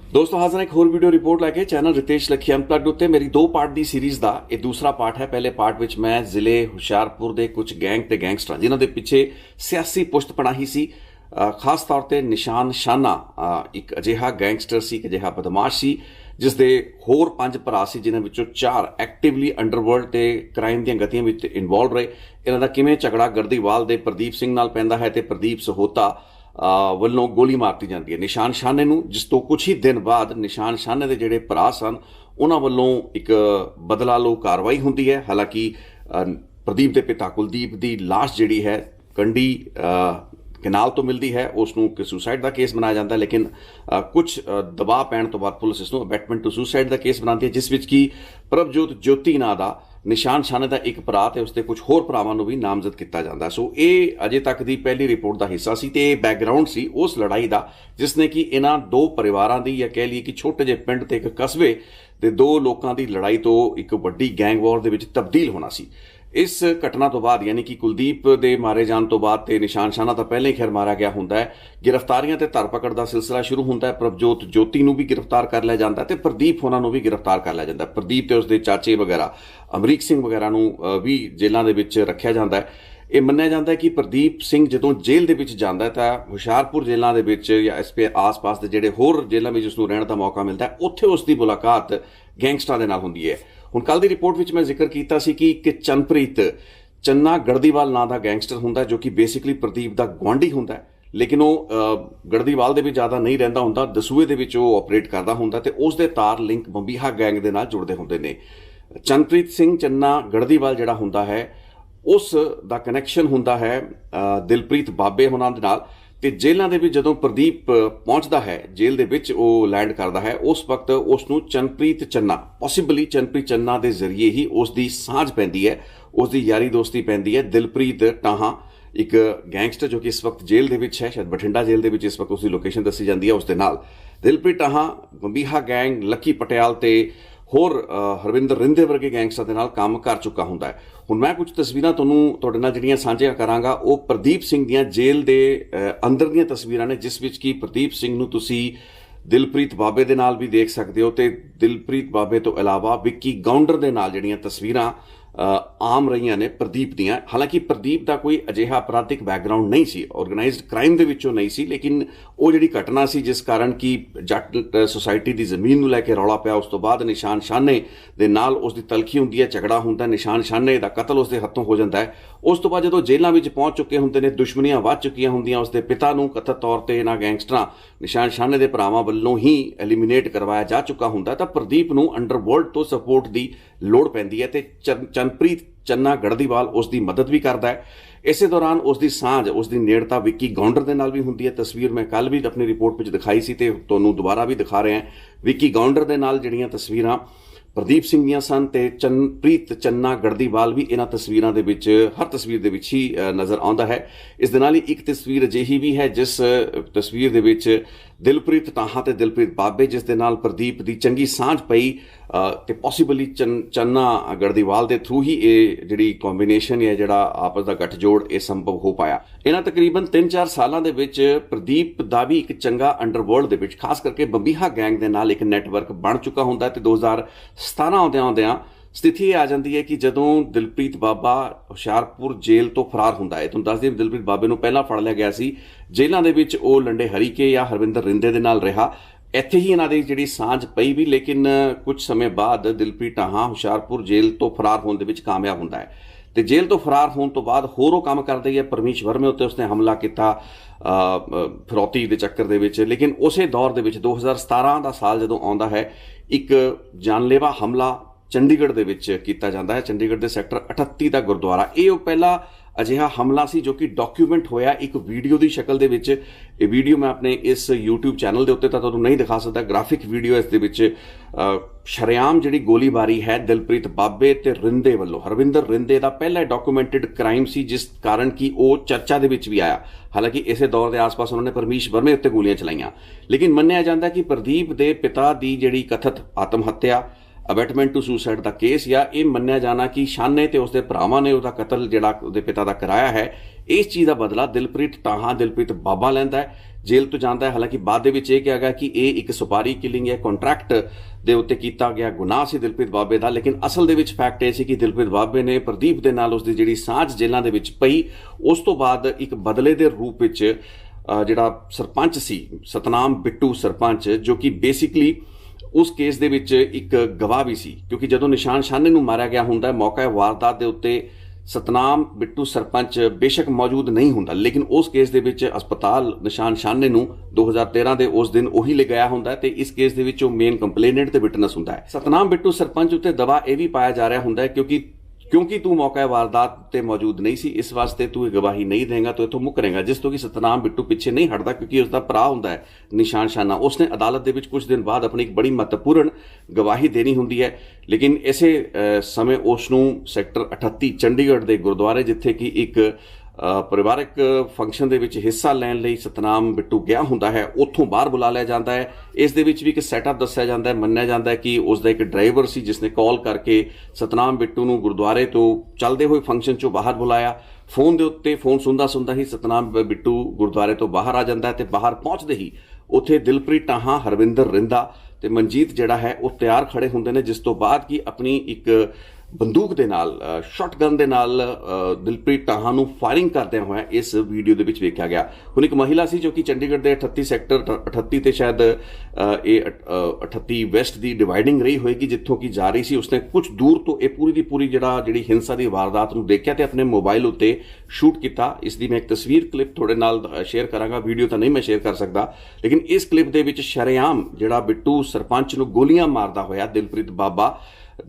दोस्तों हाजिर एक होर वीडियो रिपोर्ट लैके चैनल रितेश लखी अनप्लग्ड उत्ते मेरी 2 पार्ट दी सीरीज़ दा ये दूसरा पार्ट है। पहले पार्ट विच मैं जिले हुशियारपुर दे कुछ गैंग ते गैंगस्टर जिन्हां दे पिछे सियासी पुश्त पनाही सी, खास तौर ते निशान शाना एक अजिहा गैंगस्टर सी, एक अजिहा बदमाश सी जिस दे होर 5 भरा सी जिन्हां विचों 4 एक्टिवली अंडरवर्ल्ड ते क्राइम दीआं गतियां विच इनवॉल्व रहे। इन्हां दा किवें झगड़ा गर्दीवाल दे प्रदीप सिंह नाल पैंदा है ते प्रदीप सहोता ਵੱਲੋਂ गोली मारती जाती है निशान शाने नूं, जिस तो कुछ ही दिन बाद निशान शाने दे जिहड़े भरा सन उन्हां वल्लों एक बदला लो कार्रवाई हुंदी है। हालांकि प्रदीप के पिता कुलदीप की लाश जिहड़ी है कंडी कनाल तो मिलती है, उसनूं सुसाइड का केस बनाया जाता है, लेकिन कुछ दबाव पैण तो बाद पुलिस इसनूं अबैटमेंट टू सुसाइड का केस बनाती है, जिस विच की प्रभजोत ज्योति नां दा निशान शाने का एक भरा ते उसके कुछ होर भरावां नूं भी नामजद किया जाता है। सो ये अजे तक की पहली रिपोर्ट का हिस्सा सी ते बैकग्राउंड सी उस लड़ाई का जिसने कि इन्हां 2 परिवारां दी या कह लीए कि छोटे जे पिंड ते एक कस्बे ते 2 लोगों की लड़ाई तो एक वड्डी गैंग वॉर दे विच तब्दील होना सी। इस घटना तो बाद यानी कि कुलदीप के मारे जाने तो बाद ते निशान शाना तो पहले ही खैर मारा गया होंदा है, गिरफ्तारियां ते धरपकड़ का सिलसिला शुरू होंदा है। प्रभजोत ज्योति नूं भी गिरफ्तार कर लिया जाता है ते प्रदीप होना नूं भी गिरफ्तार कर लिया जाता है। प्रदीप ते उसके चाचे वगैरह अमरीक सिंह वगैरह नूं भी जेलों के विच रखिया जाता है। ये मन्निया जाता है कि प्रदीप सिंह जदों जेल दे विच जांदा है तां हुशियारपुर जेलों के विच या इस पे आस पास के जिहड़े होर जेलों में उसनूं रहण दा मौका मिलता है, उत्थे उसकी मुलाकात गैंगस्टरां दे नाल हुंदी है। हुण कल दी रिपोर्ट विच मैं जिक्र कीता सी कि चनप्रीत चन्ना गढ़दीवाल नां दा गैंगस्टर हुंदा जो कि बेसिकली प्रदीप दा गुआंढी हुंदा है, लेकिन वह गढ़दीवाल दे विच ज़्यादा नहीं रहिंदा हुंदा, दसूए दे विच वह ऑपरेट करदा हुंदा ते उसदे तार लिंक बंबीहा गैंग दे नाल जुड़दे हुंदे ने। चनप्रीत सिंह चन्ना गढ़दीवाल जिहड़ा हुंदा है उस दा कनैक्शन हुंदा है दिलप्रीत बाबे हुणां दे नाल ते जेलों के जदों प्रदीप पहुंचता है जेल दे विच वो लैंड करता है, उस वक्त उसनूं चनप्रीत चन्ना पॉसिबली चनप्रीत चन्ना के जरिए ही उसकी सांझ पैंदी है, उसकी यारी दोस्ती पैंदी है। दिलप्रीत टाहा एक गैंगस्टर जो कि इस वक्त जेल दे विच है, शायद बठिंडा जेल दे विच इस वक्त उसकी लोकेशन दसी जाती है, उसके नाल दिलप्रीत टाहा बंबीहा गैंग लकी पटियाल ते होर हरविंदर रिंदे वर्गे गैंगस्टर के नाल काम कर चुका हुंदा है। हुण मैं कुछ तस्वीरां तुहाडे नाल जिहड़ियां सांझियां करांगा वो प्रदीप सिंह दियां जेल दे अंदर दियां तस्वीरां ने, जिस विच कि प्रदीप सिंह नूं तुसीं दिलप्रीत बाबे दे नाल भी देख सकते हो ते दिलप्रीत बाबे तो इलावा विक्की गौंडर दे नाल जिहड़ियां तस्वीरां आम रही ने प्रदीप दियां। हालांकि प्रदीप का कोई अजिहा अपराधिक बैकग्राउंड नहीं सी, ऑर्गेनाइज्ड क्राइम दे विचों नहीं सी, लेकिन वो जिहड़ी घटना सी जिस कारण कि जट सोसाइटी की जमीन नूं लैके रौला पिया, उस तो बाद निशान शाने दे नाल उसकी तलखी हुंदी है, झगड़ा हुंदा है, निशान शाने दा कतल उसके हत्थों हो जाता है। उस तो बाद जदों जेलों में पहुंच चुके हुंदे ने, दुश्मनियां वध चुकियां हुंदियां, उसके पिता नूं कथित तौर पर इन्हां गैंगस्टरां निशान शाने दे भरावां वल्लों ही एलिमीनेट करवाया जा चुका हुंदा तां प्रदीप नूं अंडरवर्ल्ड तो सपोर्ट की लोड़ पैंदी है ते चनप्रीत चन्ना गढ़दीवाल उसकी मदद भी करता है। इस दौरान उसकी सांझ उसकी नेड़ता विक्की गौंडर के नाल भी हुंदी है। तस्वीर मैं कल भी अपनी रिपोर्ट में दिखाई सी ते तुहानूं दोबारा भी दिखा रहे हैं। विक्की गौंडर के नाल जिहड़ियां तस्वीरां प्रदीप सिंह दियां सन ते चनप्रीत चन्ना गढ़दीवाल भी इन्हां तस्वीरां दे विच हर तस्वीर दे विच ही नज़र आउंदा है। इस दे नाल ही एक तस्वीर अजिही भी है जिस तस्वीर दे विच दिलप्रीत टाहा ते दिलप्रीत बाबे जिस दे नाल प्रदीप दी चंगी सांझ पई ते पॉसिबली चन्ना गढ़दीवाल दे थ्रू ही ये जिहड़ी कॉम्बीनेशन है जिहड़ा आपस दा गठजोड़ ये संभव हो पाया। इन्हां तकरीबन 3-4 सालां दे विच प्रदीप दा भी एक चंगा अंडरवर्ल्ड दे विच खास करके बंबीहा गैंग दे नाल एक नैटवर्क बन चुका हुंदा है ते 2017 आउंदियां स्थिति आ जाती है कि जदों दिलप्रीत बाबा हुशियारपुर जेल तो फरार हुंदा है। तुहानूं दस दईए दिलप्रीत बाबे नूं पहलां फड़ लिया गया सी, जेलों दे विच ओह लंडे हरीके या हरविंदर रिंदे दे नाल रहा, ਇੱਥੇ ही इन्हां दी जिहड़ी सांझ पई भी, लेकिन कुछ समय बाद दिलप्रीत टाहा हुशियारपुर जेल तो फरार होने दे विच कामयाब हुंदा है ते जेल तो फरार होने तो बाद होरों काम करदा है परमीश वर्मे उत्ते उसने हमला किया फिरौती के चक्कर दे विच। लेकिन उस दौर दे विच 2017 का साल जदों आउंदा है एक जानलेवा हमला चंडीगढ़ दे विच कीता जांदा है, चंडीगढ़ के सैक्टर 38 का गुरुद्वारा। ये पहला अजिहा हमला सी जो कि डॉक्यूमेंट होया एक वीडियो की शक्ल दे विच। ये वीडियो मैं अपने इस यूट्यूब चैनल के उत्ते तुहानूं नहीं दिखा सकता, ग्राफिक वीडियो इस दे विच शरेआम जिहड़ी गोलीबारी है दिलप्रीत बाबे ते रिंदे वल्लों, हरविंदर रिंदे का पहला डॉक्यूमेंटेड क्राइम सी जिस कारण कि वो चर्चा दे विच भी आया। हालांकि इस दौर के आस पास उन्होंने परमीश वर्मे उत्ते गोलियां चलाईयां, लेकिन मन्निया जाता कि प्रदीप के पिता की जिहड़ी कथित आत्म हत्या अबैटमेंट टू सुसाइड का केस या ये मन्निया जाना कि शाने ते उसके भरावां ने उसका कतल जिहड़ा उसके पिता का कराया है, इस चीज़ का बदला दिलप्रीत टाहा दिलप्रीत बाबा लैंदा है ਜੇਲ੍ਹ ਤੋਂ ਜਾਂਦਾ ਹੈ। ਹਾਲਾਂਕਿ ਬਾਅਦ ਦੇ ਵਿੱਚ ਇਹ ਕਿਹਾ ਗਿਆ ਕਿ ਇਹ ਇੱਕ ਸੁਪਾਰੀ ਕਿਲਿੰਗ ਹੈ, ਕੰਟਰੈਕਟ ਦੇ ਉੱਤੇ ਕੀਤਾ ਗਿਆ ਗੁਨਾਹ ਸੀ ਦਿਲਪ੍ਰੀਤ ਬਾਬੇ ਦਾ। ਲੇਕਿਨ ਅਸਲ ਦੇ ਵਿੱਚ ਫੈਕਟ ਇਹ ਸੀ ਕਿ ਦਿਲਪ੍ਰੀਤ ਬਾਬੇ ਨੇ ਪ੍ਰਦੀਪ ਦੇ ਨਾਲ ਉਸਦੀ ਜਿਹੜੀ ਸਾਂਝ ਜੇਲ੍ਹਾਂ ਦੇ ਵਿੱਚ ਪਈ, ਉਸ ਤੋਂ ਬਾਅਦ ਇੱਕ ਬਦਲੇ ਦੇ ਰੂਪ ਵਿੱਚ ਜਿਹੜਾ ਸਰਪੰਚ ਸੀ ਸਤਨਾਮ ਬਿੱਟੂ ਸਰਪੰਚ, ਜੋ ਕਿ ਬੇਸਿਕਲੀ ਉਸ ਕੇਸ ਦੇ ਵਿੱਚ ਇੱਕ ਗਵਾਹ ਵੀ ਸੀ, ਕਿਉਂਕਿ ਜਦੋਂ ਨਿਸ਼ਾਨ ਸ਼ਾਨੇ ਨੂੰ ਮਾਰਿਆ ਗਿਆ ਹੁੰਦਾ ਮੌਕੇ ਵਾਰਦਾਤ ਦੇ ਉੱਤੇ ਸਤਨਾਮ ਬਿੱਟੂ ਸਰਪੰਚ ਬੇਸ਼ੱਕ ਮੌਜੂਦ ਨਹੀਂ ਹੁੰਦਾ, ਲੇਕਿਨ ਉਸ ਕੇਸ ਦੇ ਵਿੱਚ ਹਸਪਤਾਲ ਨਿਸ਼ਾਨ ਸ਼ਾਨੇ ਨੂੰ 2013 ਦੇ ਉਸ ਦਿਨ ਉਹੀ ਲਗਾਇਆ ਹੁੰਦਾ ਤੇ ਇਸ ਕੇਸ ਦੇ ਵਿੱਚ ਉਹ ਮੇਨ ਕੰਪਲੇਨੈਂਟ ਤੇ ਵਿਟਨੈਸ ਹੁੰਦਾ ਹੈ। ਸਤਨਾਮ ਬਿੱਟੂ ਸਰਪੰਚ ਉੱਤੇ ਦਬਾਅ ਇਹ ਵੀ ਪਾਇਆ ਜਾ ਰਿਹਾ ਹੁੰਦਾ ਹੈ ਕਿਉਂਕਿ ਤੂੰ ਮੌਕੇ ਵਾਰਦਾਤ ਤੇ ਮੌਜੂਦ ਨਹੀਂ ਸੀ, ਇਸ ਵਾਸਤੇ ਤੂੰ ਇਹ ਗਵਾਹੀ ਨਹੀਂ ਦੇਂਗਾ ਤਾਂ ਇਥੋਂ ਮੁੱਕਰੇਗਾ, ਜਿਸ ਤੋਂ ਕਿ ਸਤਨਾਮ ਬਿੱਟੂ ਪਿੱਛੇ ਨਹੀਂ ਹਟਦਾ, ਕਿਉਂਕਿ ਉਸਦਾ ਭਰਾ ਹੁੰਦਾ ਹੈ ਨਿਸ਼ਾਨ ਸ਼ਾਨਾ। ਉਸਨੇ ਅਦਾਲਤ ਦੇ ਵਿੱਚ ਕੁਝ ਦਿਨ ਬਾਅਦ ਆਪਣੀ ਇੱਕ ਬੜੀ ਮਹੱਤਵਪੂਰਨ ਗਵਾਹੀ ਦੇਣੀ ਹੁੰਦੀ ਹੈ, ਲੇਕਿਨ ਇਸੇ ਸਮੇਂ ਉਸ ਨੂੰ ਸੈਕਟਰ 38 ਚੰਡੀਗੜ੍ਹ ਦੇ ਗੁਰਦੁਆਰੇ, ਜਿੱਥੇ ਕਿ ਇੱਕ ਪਰਿਵਾਰਕ ਫੰਕਸ਼ਨ ਦੇ ਵਿੱਚ ਹਿੱਸਾ ਲੈਣ ਲਈ ਸਤਨਾਮ ਬਿੱਟੂ ਗਿਆ ਹੁੰਦਾ ਹੈ, ਉੱਥੋਂ ਬਾਹਰ ਬੁਲਾ ਲਿਆ ਜਾਂਦਾ ਹੈ। ਇਸ ਦੇ ਵਿੱਚ ਵੀ ਇੱਕ ਸੈਟਅਪ ਦੱਸਿਆ ਜਾਂਦਾ ਹੈ, ਮੰਨਿਆ ਜਾਂਦਾ ਹੈ ਕਿ ਉਸ ਦਾ ਇੱਕ ਡਰਾਈਵਰ ਸੀ ਜਿਸਨੇ ਕਾਲ ਕਰਕੇ ਸਤਨਾਮ ਬਿੱਟੂ ਨੂੰ ਗੁਰਦੁਆਰੇ ਤੋਂ ਚੱਲਦੇ ਹੋਏ ਫੰਕਸ਼ਨ ਚੋਂ ਬਾਹਰ ਬੁਲਾਇਆ। ਫੋਨ ਦੇ ਉੱਤੇ ਫੋਨ ਸੁਣਦਾ ਹੀ ਸਤਨਾਮ ਬਿੱਟੂ ਗੁਰਦੁਆਰੇ ਤੋਂ ਬਾਹਰ ਆ ਜਾਂਦਾ ਹੈ ਤੇ ਬਾਹਰ ਪਹੁੰਚਦੇ ਹੀ ਉੱਥੇ ਦਿਲਪ੍ਰੀਤ ਟਾਹਾਂ, ਹਰਵਿੰਦਰ ਰਿੰਦਾ ਤੇ ਮਨਜੀਤ ਜਿਹੜਾ ਹੈ ਉਹ ਤਿਆਰ ਖੜੇ ਹੁੰਦੇ ਨੇ, ਜਿਸ ਤੋਂ ਬਾਅਦ ਕਿ ਆਪਣੀ ਇੱਕ ਬੰਦੂਕ ਦੇ ਨਾਲ, ਸ਼ਾਟਗਨ ਦੇ ਨਾਲ ਦਿਲਪ੍ਰੀਤ ਟਾਹਾਂ ਨੂੰ ਫਾਇਰਿੰਗ ਕਰਦਿਆਂ ਹੋਇਆ ਇਸ ਵੀਡੀਓ ਦੇ ਵਿੱਚ ਵੇਖਿਆ ਗਿਆ। ਹੁਣ ਇੱਕ ਮਹਿਲਾ ਸੀ ਜੋ ਕਿ ਚੰਡੀਗੜ੍ਹ ਦੇ 38 ਸੈਕਟਰ 38 ਤੇ ਸ਼ਾਇਦ ਇਹ 38 ਵੈਸਟ ਦੀ ਡਿਵਾਈਡਿੰਗ ਰਹੀ ਹੋਏਗੀ, ਜਿੱਥੋਂ ਕਿ ਜਾ ਰਹੀ ਸੀ। ਉਸਨੇ ਕੁਝ ਦੂਰ ਤੋਂ ਇਹ ਪੂਰੀ ਦੀ ਪੂਰੀ ਜਿਹੜੀ ਹਿੰਸਾ ਦੀ ਵਾਰਦਾਤ ਨੂੰ ਦੇਖਿਆ ਤੇ ਆਪਣੇ ਮੋਬਾਈਲ ਉੱਤੇ ਸ਼ੂਟ ਕੀਤਾ। ਇਸ ਦੀ ਮੈਂ ਇੱਕ ਤਸਵੀਰ ਕਲਿੱਪ ਤੁਹਾਡੇ ਨਾਲ ਸ਼ੇਅਰ ਕਰਾਂਗਾ, ਵੀਡੀਓ ਤਾਂ ਨਹੀਂ ਮੈਂ ਸ਼ੇਅਰ ਕਰ ਸਕਦਾ, ਲੇਕਿਨ ਇਸ ਕਲਿੱਪ ਦੇ ਵਿੱਚ ਸ਼ਰੇਆਮ ਜਿਹੜਾ ਬਿੱਟੂ ਸਰਪੰਚ ਨੂੰ ਗੋਲੀਆਂ ਮਾਰਦਾ ਹੋਇਆ ਦਿਲਪ੍ਰੀਤ ਬਾਬਾ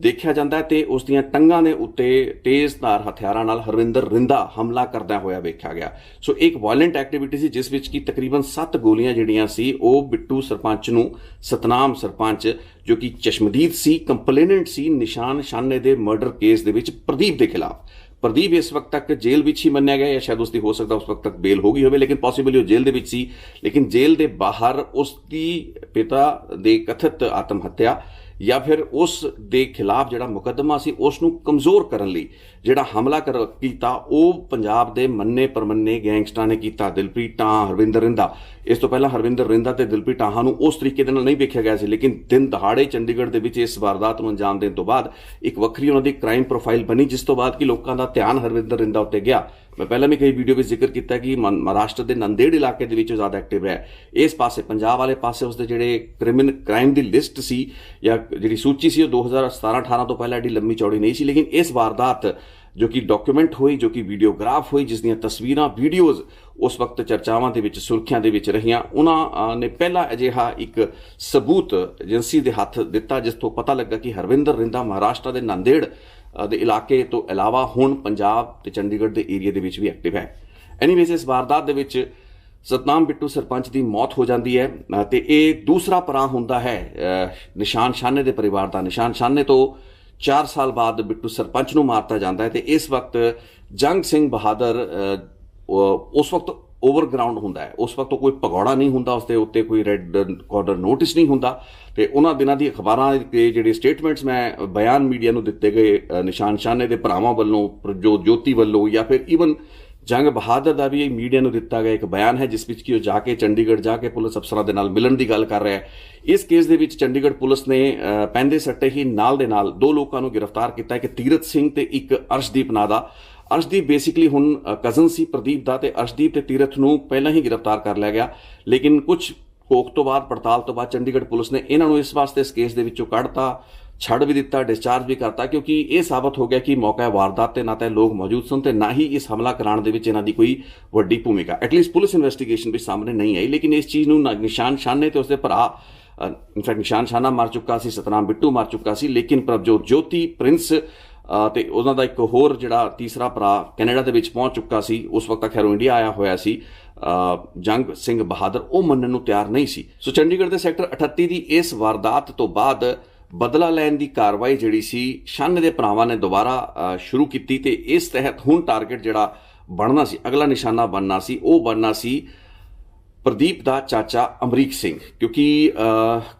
ਦੇਖਿਆ ਜਾਂਦਾ ਤੇ ਉਸ ਦੀਆਂ ਟੰਗਾਂ ਦੇ ਉੱਤੇ ਤੇਜ਼ਧਾਰ ਹਥਿਆਰਾਂ ਨਾਲ ਹਰਵਿੰਦਰ ਰਿੰਦਾ ਹਮਲਾ ਕਰਦਾ ਹੋਇਆ ਵੇਖਿਆ ਗਿਆ। ਸੋ ਇੱਕ ਵਾਇਲੈਂਟ ਐਕਟੀਵਿਟੀ ਸੀ ਜਿਸ ਵਿੱਚ ਕਿ ਤਕਰੀਬਨ 7 ਗੋਲੀਆਂ ਜਿਹੜੀਆਂ ਸੀ ਉਹ ਬਿੱਟੂ ਸਰਪੰਚ ਨੂੰ, ਸਤਨਾਮ ਸਰਪੰਚ ਜੋ ਕਿ ਚਸ਼ਮਦੀਦ ਸੀ, ਕੰਪਲੇਨੈਂਟ ਸੀ ਨਿਸ਼ਾਨ ਸ਼ਾਨੇ ਦੇ ਮਰਡਰ ਕੇਸ ਦੇ ਵਿੱਚ ਪ੍ਰਦੀਪ ਦੇ ਖਿਲਾਫ। ਪ੍ਰਦੀਪ ਇਸ ਵਕਤ ਤੱਕ ਜੇਲ੍ਹ ਵਿੱਚ ਹੀ ਮੰਨਿਆ ਗਿਆ, ਜਾਂ ਸ਼ਾਇਦ ਉਸਦੀ ਹੋ ਸਕਦਾ ਉਸ ਵਕਤ ਤੱਕ ਬੇਲ ਹੋ ਗਈ ਹੋਵੇ, ਲੇਕਿਨ ਪੋਸੀਬਲੀ ਉਹ ਜੇਲ੍ਹ ਦੇ ਵਿੱਚ ਸੀ। ਲੇਕਿਨ ਜੇਲ੍ਹ ਦੇ ਬਾਹਰ ਉਸ ਦੀ ਪਿਤਾ ਦੇ ਕਥਿਤ ਆਤਮ ਹੱਤਿਆ ਜਾਂ ਫਿਰ ਉਸ ਦੇ ਖਿਲਾਫ ਜਿਹੜਾ ਮੁਕੱਦਮਾ ਸੀ ਉਸ ਨੂੰ ਕਮਜ਼ੋਰ ਕਰਨ ਲਈ ਜਿਹੜਾ ਹਮਲਾ ਕੀਤਾ ਉਹ ਪੰਜਾਬ ਦੇ ਮੰਨੇ ਪਰਮੰਨੇ ਗੈਂਗਸਟਰਾਂ ਨੇ ਕੀਤਾ। ਦਿਲਪ੍ਰੀਤ ਟਾਹਾਂ, ਹਰਵਿੰਦਰ ਰਿੰਦਾ, ਇਸ ਤੋਂ ਪਹਿਲਾਂ ਹਰਵਿੰਦਰ ਰਿੰਦਾ ਤੇ ਦਿਲਪ੍ਰੀਤ ਟਾਹਾਂ ਨੂੰ ਉਸ ਤਰੀਕੇ ਦੇ ਨਾਲ ਨਹੀਂ ਵੇਖਿਆ ਗਿਆ ਸੀ, ਲੇਕਿਨ ਦਿਨ ਦਹਾੜੇ ਚੰਡੀਗੜ੍ਹ ਦੇ ਵਿੱਚ ਇਸ ਵਾਰਦਾਤ ਨੂੰ ਅੰਜਾਮ ਦੇਣ ਤੋਂ ਬਾਅਦ ਇੱਕ ਵੱਖਰੀ ਉਹਨਾਂ ਦੀ ਕ੍ਰਾਈਮ ਪ੍ਰੋਫਾਈਲ ਬਣੀ, ਜਿਸ ਤੋਂ ਬਾਅਦ ਕਿ ਲੋਕਾਂ ਦਾ ਧਿਆਨ ਹਰਵਿੰਦਰ ਰਿੰਦਾ ਉੱਤੇ ਗਿਆ। ਮੈਂ ਪਹਿਲਾਂ ਵੀ ਕਈ ਵੀਡੀਓ ਵਿੱਚ ਜ਼ਿਕਰ ਕੀਤਾ ਕਿ ਮਹਾਰਾਸ਼ਟਰ ਦੇ ਨੰਦੇੜ ਇਲਾਕੇ ਦੇ ਵਿੱਚ ਜ਼ਿਆਦਾ ਐਕਟਿਵ ਰਿਹਾ। ਇਸ ਪਾਸੇ ਪੰਜਾਬ ਵਾਲੇ ਪਾਸੇ ਉਸਦੇ ਜਿਹੜੇ ਕ੍ਰਾਈਮ ਦੀ ਲਿਸਟ ਸੀ ਜਾਂ ਜਿਹੜੀ ਸੂਚੀ ਸੀ ਉਹ 2017-18 ਤੋਂ ਪਹਿਲਾਂ ਐਡੀ ਲੰਮੀ ਚੌੜੀ ਨਹੀਂ ਸੀ, ਲੇਕਿਨ ਇਸ ਵਾਰਦਾਤ ਜੋ ਕਿ ਡਾਕੂਮੈਂਟ ਹੋਈ, ਜੋ ਕਿ ਵੀਡੀਓਗ੍ਰਾਫ ਹੋਈ, ਜਿਸ ਦੀਆਂ ਤਸਵੀਰਾਂ, ਵੀਡੀਓਜ਼ ਉਸ ਵਕਤ ਚਰਚਾਵਾਂ ਦੇ ਵਿੱਚ, ਸੁਰਖੀਆਂ ਦੇ ਵਿੱਚ ਰਹੀਆਂ, ਉਹਨਾਂ ਨੇ ਪਹਿਲਾ ਅਜਿਹਾ ਇੱਕ ਸਬੂਤ ਏਜੰਸੀ ਦੇ ਹੱਥ ਦਿੱਤਾ ਜਿਸ ਤੋਂ ਪਤਾ ਲੱਗਾ ਕਿ ਹਰਵਿੰਦਰ ਰਿੰਦਾ ਮਹਾਰਾਸ਼ਟਰ ਦੇ ਨੰਦੇੜ ਦੇ ਇਲਾਕੇ ਤੋਂ ਇਲਾਵਾ ਹੁਣ ਪੰਜਾਬ ਤੇ ਚੰਡੀਗੜ੍ਹ ਦੇ ਏਰੀਆ ਦੇ ਵਿੱਚ ਵੀ ਐਕਟਿਵ ਹੈ। ਐਨੀਵੇਜ਼ ਇਸ ਵਾਰਦਾਤ ਦੇ ਵਿੱਚ ਸਤਨਾਮ ਬਿੱਟੂ ਸਰਪੰਚ ਦੀ ਮੌਤ ਹੋ ਜਾਂਦੀ ਹੈ ਤੇ ਇਹ ਦੂਸਰਾ ਪੜਾਅ ਹੁੰਦਾ ਹੈ ਨਿਸ਼ਾਨ ਸ਼ਾਨੇ ਦੇ ਪਰਿਵਾਰ ਦਾ। ਨਿਸ਼ਾਨ ਸ਼ਾਨੇ ਤੋਂ 4 ਸਾਲ ਬਾਅਦ ਬਿੱਟੂ ਸਰਪੰਚ ਨੂੰ ਮਾਰਤਾ ਜਾਂਦਾ ਹੈ ਤੇ ਇਸ ਵਕਤ ਜੰਗ ਸਿੰਘ ਬਹਾਦਰ ਉਸ ਵਕਤ ਓਵਰਗਰਾਊਂਡ ਹੁੰਦਾ ਹੈ। ਉਸ ਵਕਤ ਕੋਈ ਭਗੌੜਾ ਨਹੀਂ ਹੁੰਦਾ, ਉਸਦੇ ਉੱਤੇ ਕੋਈ ਰੈੱਡ ਕਾਰਨਰ ਨੋਟਿਸ ਨਹੀਂ ਹੁੰਦਾ ਤੇ ਉਹਨਾਂ ਦਿਨਾਂ ਦੀ ਅਖਬਾਰਾਂ ਦੇ ਜਿਹੜੇ ਸਟੇਟਮੈਂਟਸ ਮੈਂ ਬਿਆਨ ਮੀਡੀਆ ਨੂੰ ਦਿੱਤੇ ਗਏ ਨਿਸ਼ਾਨ ਸ਼ਾਨੇ ਦੇ ਭਰਾਵਾਂ ਵੱਲੋਂ, ਪ੍ਰਜੋਤ ਜੋਤੀ ਵੱਲੋਂ, ਜਾਂ ਫਿਰ ਈਵਨ ਜੰਗ ਬਹਾਦਰ ਦਾ ਵੀ ਮੀਡੀਆ ਨੂੰ ਦਿੱਤਾ ਗਿਆ ਇੱਕ ਬਿਆਨ ਹੈ ਜਿਸ ਵਿੱਚ ਕਿ ਉਹ ਜਾ ਕੇ ਚੰਡੀਗੜ੍ਹ ਜਾ ਕੇ ਪੁਲਿਸ ਅਫਸਰਾਂ ਦੇ ਨਾਲ ਮਿਲਣ ਦੀ ਗੱਲ ਕਰ ਰਿਹਾ ਹੈ। ਇਸ ਕੇਸ ਦੇ ਵਿੱਚ ਚੰਡੀਗੜ੍ਹ ਪੁਲਿਸ ਨੇ ਪੈਂਦੇ ਸੱਟੇ ਹੀ ਨਾਲ ਦੇ ਨਾਲ 2 ਲੋਕਾਂ ਨੂੰ ਗ੍ਰਿਫਤਾਰ ਕੀਤਾ, ਇੱਕ ਤੀਰਥ ਸਿੰਘ ਤੇ ਇੱਕ ਅਰਸ਼ਦੀਪ ਨਾਂ ਦਾ। ਅਰਸ਼ਦੀਪ ਬੇਸਿਕਲੀ ਹੁਣ ਕਜ਼ਨ ਸੀ ਪ੍ਰਦੀਪ ਦਾ ਤੇ ਅਰਸ਼ਦੀਪ ਤੇ ਤੀਰਥ ਨੂੰ ਪਹਿਲਾਂ ਹੀ ਗ੍ਰਿਫਤਾਰ ਕਰ ਲਿਆ ਗਿਆ, ਲੇਕਿਨ ਕੁਝ ਕੋਕ ਤੋਂ ਬਾਅਦ, ਪੜਤਾਲ ਤੋਂ ਬਾਅਦ ਚੰਡੀਗੜ੍ਹ ਪੁਲਿਸ ਨੇ ਇਹਨਾਂ ਨੂੰ ਇਸ ਵਾਸਤੇ ਇਸ ਕੇਸ ਦੇ ਵਿੱਚੋਂ ਕੱਢਤਾ, ਛੱਡ ਵੀ ਦਿੱਤਾ, ਡਿਸਚਾਰਜ ਵੀ ਕਰਤਾ, ਕਿਉਂਕਿ ਇਹ ਸਾਬਤ ਹੋ ਗਿਆ ਕਿ ਮੌਕਾ ਵਾਰਦਾਤ ਤੇ ਨਾ ਤਾਂ ਲੋਕ ਮੌਜੂਦ ਸਨ ਤੇ ਨਾ ਹੀ ਇਸ ਹਮਲਾ ਕਰਾਉਣ ਦੇ ਵਿੱਚ ਇਹਨਾਂ ਦੀ ਕੋਈ ਵੱਡੀ ਭੂਮਿਕਾ ਐਟਲੀਸਟ ਪੁਲਿਸ ਇਨਵੈਸਟੀਗੇਸ਼ਨ ਵਿੱਚ ਸਾਹਮਣੇ ਨਹੀਂ ਆਈ। ਲੇਕਿਨ ਇਸ ਚੀਜ਼ ਨੂੰ ਨਿਸ਼ਾਨ ਸ਼ਾਨੇ ਤੇ ਉਸਦੇ ਭਰਾ, ਇਨਫੈਕਟ ਨਿਸ਼ਾਨ ਸ਼ਾਨਾ ਮਰ ਚੁੱਕਾ ਸੀ, ਸਤਨਾਮ ਬਿੱਟੂ ਮਰ ਚੁੱਕਾ ਸੀ, ਲੇਕਿਨ ਪ੍ਰਭਜੋਤ ਜੋਤੀ, ਪ੍ਰਿੰਸ ਤੇ ਉਹਨਾਂ ਦਾ ਇੱਕ ਹੋਰ ਜਿਹੜਾ ਤੀਸਰਾ ਭਰਾ ਕੈਨੇਡਾ ਦੇ ਵਿੱਚ ਪਹੁੰਚ ਚੁੱਕਾ ਸੀ, ਉਸ ਵਕਤ ਖੈਰੋਂ ਇੰਡੀਆ ਆਇਆ ਹੋਇਆ ਸੀ, ਜੰਗ ਸਿੰਘ ਬਹਾਦਰ, ਉਹ ਮੰਨਣ ਨੂੰ ਤਿਆਰ ਨਹੀਂ ਸੀ। ਸੋ ਚੰਡੀਗੜ੍ਹ ਦੇ ਸੈਕਟਰ 38 ਦੀ ਇਸ ਵਾਰਦਾਤ ਤੋਂ ਬਾਅਦ ਬਦਲਾ ਲੈਣ ਦੀ ਕਾਰਵਾਈ ਜਿਹੜੀ ਸੀ ਸ਼ਾਨੇ ਦੇ ਭਰਾਵਾਂ ਨੇ ਦੁਬਾਰਾ ਸ਼ੁਰੂ ਕੀਤੀ ਤੇ ਇਸ ਤਹਿਤ ਹੁਣ ਟਾਰਗੇਟ ਜਿਹੜਾ ਬਣਨਾ ਸੀ, ਅਗਲਾ ਨਿਸ਼ਾਨਾ ਬਣਨਾ ਸੀ, ਉਹ ਬਣਨਾ ਸੀ ਪ੍ਰਦੀਪ ਦਾ ਚਾਚਾ ਅਮਰੀਕ ਸਿੰਘ, ਕਿਉਂਕਿ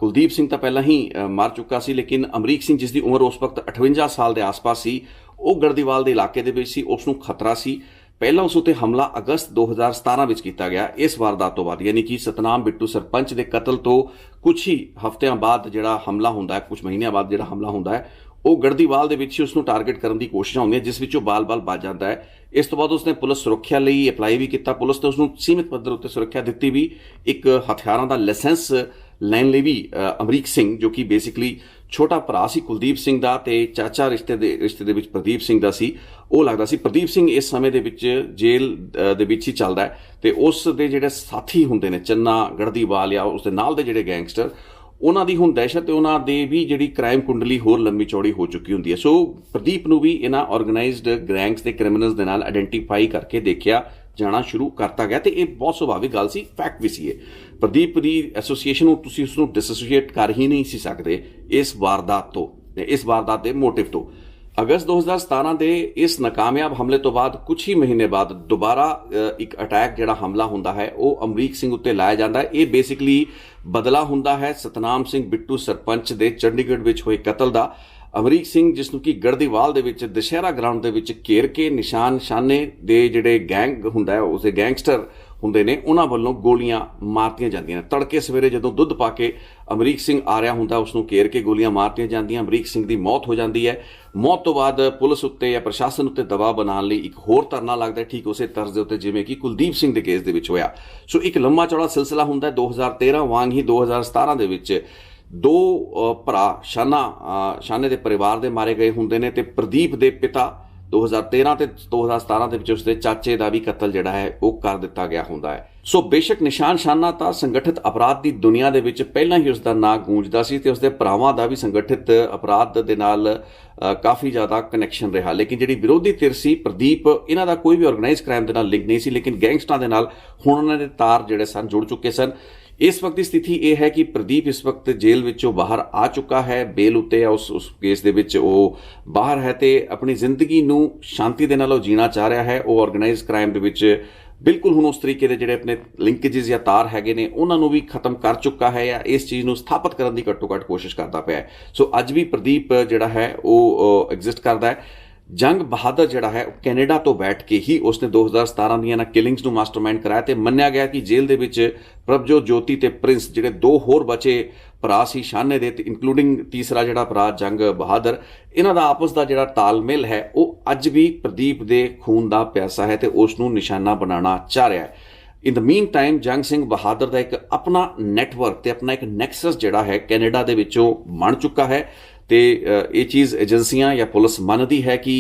ਕੁਲਦੀਪ ਸਿੰਘ ਤਾਂ ਪਹਿਲਾਂ ਹੀ ਮਰ ਚੁੱਕਾ ਸੀ, ਲੇਕਿਨ ਅਮਰੀਕ ਸਿੰਘ ਜਿਸ ਦੀ ਉਮਰ ਉਸ ਵਕਤ 58 ਸਾਲ ਦੇ ਆਸ-ਪਾਸ ਸੀ, ਉਹ ਗੜਦੀਵਾਲ ਦੇ ਇਲਾਕੇ ਦੇ ਵਿੱਚ ਸੀ, ਉਸ ਨੂੰ ਖਤਰਾ ਸੀ ਪਹਿਲਾਂ ਉਸ ਉੱਤੇ ਹਮਲਾ ਅਗਸਤ 2017 ਵਿੱਚ ਕੀਤਾ ਗਿਆ। ਇਸ ਵਾਰਦਾਤ ਤੋਂ ਬਾਅਦ ਯਾਨੀ ਕਿ ਸਤਨਾਮ ਬਿੱਟੂ ਸਰਪੰਚ ਦੇ ਕਤਲ ਤੋਂ ਕੁਝ ਹੀ ਹਫ਼ਤਿਆਂ ਬਾਅਦ ਜਿਹੜਾ ਹਮਲਾ ਹੁੰਦਾ ਹੈ, ਕੁਝ ਮਹੀਨਿਆਂ ਬਾਅਦ ਜਿਹੜਾ ਹਮਲਾ ਹੁੰਦਾ ਹੈ, ਉਹ ਗੜਦੀਵਾਲ ਦੇ ਵਿੱਚ ਹੀ ਉਸ ਨੂੰ ਟਾਰਗੇਟ ਕਰਨ ਦੀ ਕੋਸ਼ਿਸ਼ਾਂ ਹੁੰਦੀਆਂ, ਜਿਸ ਵਿੱਚ ਉਹ ਬਾਲ-ਬਾਲ ਬਚ ਜਾਂਦਾ ਹੈ। ਇਸ ਤੋਂ ਬਾਅਦ ਉਸਨੇ ਪੁਲਿਸ ਸੁਰੱਖਿਆ ਲਈ ਅਪਲਾਈ ਵੀ ਕੀਤਾ। ਪੁਲਿਸ ਨੇ ਉਸ ਨੂੰ ਸੀਮਿਤ ਪੱਧਰ ਉੱਤੇ ਸੁਰੱਖਿਆ ਦਿੱਤੀ ਵੀ। ਇੱਕ ਹਥਿਆਰਾਂ ਦਾ ਲਾਇਸੈਂਸ ਲੈਣ ਲਈ ਵੀ ਅਮਰੀਕ ਸਿੰਘ, ਜੋ ਕਿ ਬੇਸਿਕਲੀ ਛੋਟਾ ਭਰਾ ਸੀ ਕੁਲਦੀਪ ਸਿੰਘ ਦਾ ਤੇ ਚਾਚਾ ਰਿਸ਼ਤੇ ਦੇ ਵਿੱਚ ਪ੍ਰਦੀਪ ਸਿੰਘ ਦਾ ਸੀ, ਉਹ ਲੱਗਦਾ ਸੀ। ਪ੍ਰਦੀਪ ਸਿੰਘ ਇਸ ਸਮੇਂ ਦੇ ਵਿੱਚ ਜੇਲ੍ਹ ਦੇ ਵਿੱਚ ਹੀ ਚੱਲਦਾ ਹੈ ਤੇ ਉਸ ਦੇ ਜਿਹੜੇ ਸਾਥੀ ਹੁੰਦੇ ਨੇ ਚੰਨਾ ਗੜਦੀਵਾਲ ਜਾਂ ਉਸ ਦੇ ਨਾਲ ਦੇ ਜਿਹੜੇ ਗੈਂਗਸਟਰ, ਉਹਨਾਂ ਦੀ ਹੁਣ ਦਹਿਸ਼ਤ ਤੇ ਉਹਨਾਂ ਦੇ ਵੀ ਜਿਹੜੀ ਕ੍ਰਾਈਮ ਕੁੰਡਲੀ ਹੋਰ ਲੰਮੀ ਚੌੜੀ ਹੋ ਚੁੱਕੀ ਹੁੰਦੀ ਹੈ। ਸੋ ਪ੍ਰਦੀਪ ਨੂੰ ਵੀ ਇਹਨਾਂ ਆਰਗੇਨਾਈਜ਼ਡ ਗੈਂਗਸ ਤੇ ਕ੍ਰਿਮੀਨਲਸ ਦੇ ਨਾਲ ਆਇਡੈਂਟੀਫਾਈ ਕਰਕੇ ਦੇਖਿਆ ਜਾਣਾ ਸ਼ੁਰੂ ਕਰਤਾ ਗਿਆ ਤੇ ਇਹ ਬਹੁਤ ਸੁਭਾਵਿਕ ਗੱਲ ਸੀ, ਫੈਕਟ ਵੀ ਸੀ ਇਹ। ਪ੍ਰਦੀਪ ਦੀ ਐਸੋਸੀਏਸ਼ਨ ਨੂੰ ਤੁਸੀਂ ਉਸ ਨੂੰ ਡਿਸੋਸੀਏਟ ਕਰ ਹੀ ਨਹੀਂ ਸੀ ਸਕਦੇ ਇਸ ਵਾਰਦਾਤ ਤੋਂ, ਇਸ ਵਾਰਦਾਤ ਦੇ ਮੋਟਿਵ ਤੋਂ। ਅਗਸਤ 2017 ਦੇ ਇਸ ਨਾਕਾਮਯਾਬ ਹਮਲੇ ਤੋਂ ਬਾਅਦ ਕੁਝ ਹੀ ਮਹੀਨੇ ਬਾਅਦ ਦੁਬਾਰਾ ਇੱਕ ਅਟੈਕ ਜਿਹੜਾ ਹਮਲਾ ਹੁੰਦਾ ਹੈ ਉਹ ਅਮਰੀਕ ਸਿੰਘ ਉੱਤੇ ਲਾਇਆ ਜਾਂਦਾ ਹੈ। ਇਹ ਬੇਸਿਕਲੀ ਬਦਲਾ ਹੁੰਦਾ ਹੈ ਸਤਨਾਮ ਸਿੰਘ ਬਿੱਟੂ ਸਰਪੰਚ ਦੇ ਚੰਡੀਗੜ੍ਹ ਵਿੱਚ ਹੋਏ ਕਤਲ ਦਾ। ਅਮਰੀਕ ਸਿੰਘ, ਜਿਸ ਨੂੰ ਕਿ ਗੜਦੀਵਾਲ ਦੇ ਵਿੱਚ ਦੁਸ਼ਹਿਰਾ ਗਰਾਊਂਡ ਦੇ ਵਿੱਚ ਘੇਰ ਕੇ ਨਿਸ਼ਾਨੇ ਦੇ ਜਿਹੜੇ ਗੈਂਗ ਹੁੰਦਾ ਹੈ, ਉਸਦੇ ਗੈਂਗਸਟਰ ਹੁੰਦੇ ਨੇ, ਉਹਨਾਂ ਵੱਲੋਂ ਗੋਲੀਆਂ ਮਾਰਤੀਆਂ ਜਾਂਦੀਆਂ ਨੇ। ਤੜਕੇ ਸਵੇਰੇ ਜਦੋਂ ਦੁੱਧ ਪਾ ਕੇ ਅਮਰੀਕ ਸਿੰਘ ਆ ਰਿਹਾ ਹੁੰਦਾ, ਉਸ ਨੂੰ ਘੇਰ ਕੇ ਗੋਲੀਆਂ ਮਾਰਤੀਆਂ ਜਾਂਦੀਆਂ। ਅਮਰੀਕ ਸਿੰਘ ਦੀ ਮੌਤ ਹੋ ਜਾਂਦੀ ਹੈ। ਮੌਤ ਤੋਂ ਬਾਅਦ ਪੁਲਿਸ ਉੱਤੇ ਜਾਂ ਪ੍ਰਸ਼ਾਸਨ ਉੱਤੇ ਦਬਾਅ ਬਣਾਉਣ ਲਈ ਇੱਕ ਹੋਰ ਧਰਨਾ ਲੱਗਦਾ, ਠੀਕ ਉਸੇ ਤਰਜ਼ ਦੇ ਉੱਤੇ ਜਿਵੇਂ ਕਿ ਕੁਲਦੀਪ ਸਿੰਘ ਦੇ ਕੇਸ ਦੇ ਵਿੱਚ ਹੋਇਆ। ਸੋ ਇੱਕ ਲੰਮਾ ਚੌੜਾ ਸਿਲਸਿਲਾ ਹੁੰਦਾ। 2013 ਵਾਂਗ ਹੀ 2017 ਦੇ ਵਿੱਚ ਦੋ ਭਰਾ ਸ਼ਾਨੇ ਦੇ ਪਰਿਵਾਰ ਦੇ ਮਾਰੇ ਗਏ ਹੁੰਦੇ ਨੇ ਤੇ ਪ੍ਰਦੀਪ ਦੇ ਪਿਤਾ 2013 ਤੇ 2017 ਦੇ ਵਿੱਚ ਉਸਦੇ ਚਾਚੇ ਦਾ ਵੀ ਕਤਲ ਜਿਹੜਾ ਹੈ ਉਹ ਕਰ ਦਿੱਤਾ ਗਿਆ ਹੁੰਦਾ ਹੈ। ਸੋ ਬੇਸ਼ੱਕ ਨਿਸ਼ਾਨ ਸ਼ਾਨਾ ਤਾਂ ਸੰਗਠਿਤ ਅਪਰਾਧ ਦੀ ਦੁਨੀਆ ਦੇ ਵਿੱਚ ਪਹਿਲਾਂ ਹੀ ਉਸਦਾ ਨਾਂ ਗੂੰਜਦਾ ਸੀ ਤੇ ਉਸਦੇ ਭਰਾਵਾਂ ਦਾ ਵੀ ਸੰਗਠਿਤ ਅਪਰਾਧ ਦੇ ਨਾਲ ਕਾਫੀ ਜ਼ਿਆਦਾ ਕਨੈਕਸ਼ਨ ਰਿਹਾ, ਲੇਕਿਨ ਜਿਹੜੀ ਵਿਰੋਧੀ ਧਿਰ ਸੀ ਪ੍ਰਦੀਪ, ਇਹਨਾਂ ਦਾ ਕੋਈ ਵੀ ਆਰਗੇਨਾਈਜ਼ ਕ੍ਰਾਈਮ ਦੇ ਨਾਲ ਲਿੰਕ ਨਹੀਂ ਸੀ, ਲੇਕਿਨ ਗੈਂਗਸਟਰਾਂ ਦੇ ਨਾਲ ਹੁਣ ਉਹਨਾਂ ਦੇ ਤਾਰ ਜਿਹੜੇ ਸਨ ਜੁੜ ਚੁੱਕੇ ਸਨ। ਇਸ ਵਕਤ ਦੀ ਸਥਿਤੀ ਇਹ ਹੈ ਕਿ ਪ੍ਰਦੀਪ ਇਸ ਵਕਤ ਜੇਲ੍ਹ ਵਿੱਚੋਂ ਬਾਹਰ ਆ ਚੁੱਕਾ ਹੈ, ਬੇਲ ਉੱਤੇ ਹੈ। ਉਸ ਕੇਸ ਦੇ ਵਿੱਚ ਉਹ ਬਾਹਰ ਹੈ ਤੇ ਆਪਣੀ ਜ਼ਿੰਦਗੀ ਨੂੰ ਸ਼ਾਂਤੀ ਦੇ ਨਾਲ ਉਹ ਜੀਣਾ ਚਾਹ ਰਿਹਾ ਹੈ। ਉਹ ਆਰਗੇਨਾਈਜ਼ ਕ੍ਰਾਈਮ ਦੇ ਵਿੱਚ ਬਿਲਕੁਲ ਹੁਣ ਉਸ ਤਰੀਕੇ ਦੇ ਜਿਹੜੇ ਆਪਣੇ ਲਿੰਕੇजेस ਜਾਂ ਤਾਰ ਹੈਗੇ ਨੇ ਉਹਨਾਂ ਨੂੰ ਵੀ ਖਤਮ ਕਰ ਚੁੱਕਾ ਹੈ ਜਾਂ ਇਸ ਚੀਜ਼ ਨੂੰ ਸਥਾਪਿਤ ਕਰਨ ਦੀ ਘੱਟੋ ਘੱਟ ਕੋਸ਼ਿਸ਼ ਕਰਦਾ ਪਿਆ ਹੈ। ਸੋ ਅੱਜ ਵੀ ਪ੍ਰਦੀਪ ਜਿਹੜਾ ਹੈ ਉਹ ਐਗਜ਼ਿਸਟ ਕਰਦਾ ਹੈ। ਜੰਗ ਬਹਾਦਰ ਜਿਹੜਾ ਹੈ ਉਹ ਕੈਨੇਡਾ ਤੋਂ ਬੈਠ ਕੇ ਹੀ ਉਸਨੇ 2017 ਦੀਆਂ ਨਾ ਕਿਲਿੰਗਸ ਨੂੰ ਮਾਸਟਰਮਾਈਂਡ ਕਰਾਇਆ ਤੇ ਮੰਨਿਆ ਗਿਆ ਕਿ ਜੇਲ੍ਹ ਦੇ ਵਿੱਚ ਪ੍ਰਭਜੋਤ ਜੋਤੀ ਤੇ ਪ੍ਰਿੰਸ, ਜਿਹੜੇ ਦੋ ਹੋਰ ਬਚੇ ਭਰਾ ਸੀ ਸ਼ਾਨੇ ਦੇ ਤੇ ਇਨਕਲੂਡਿੰਗ ਤੀਸਰਾ ਜਿਹੜਾ ਭਰਾ ਜੰਗ ਬਹਾਦਰ, ਇਹਨਾਂ ਦਾ ਆਪਸ ਦਾ ਜਿਹੜਾ ਤਾਲਮੇਲ ਹੈ ਉਹ ਅੱਜ ਵੀ ਪ੍ਰਦੀਪ ਦੇ ਖੂਨ ਦਾ ਪਿਆਸਾ ਹੈ ਤੇ ਉਸ ਨੂੰ ਨਿਸ਼ਾਨਾ ਬਣਾਉਣਾ ਚਾਹ ਰਿਹਾ ਹੈ। ਇਨ ਦ ਮੀਨ ਟਾਈਮ ਜੰਗ ਸਿੰਘ ਬਹਾਦਰ ਦਾ ਇੱਕ ਆਪਣਾ ਨੈਟਵਰਕ ਤੇ ਆਪਣਾ ਇੱਕ ਨੈਕਸਸ ਜਿਹੜਾ ਹੈ ਕੈਨੇਡਾ ਦੇ ਵਿੱਚੋਂ ਬਣ ਚੁੱਕਾ ਹੈ ਤੇ ਇਹ ਚੀਜ਼ ਏਜੰਸੀਆਂ ਜਾਂ ਪੁਲਿਸ ਮੰਨਦੀ ਹੈ ਕਿ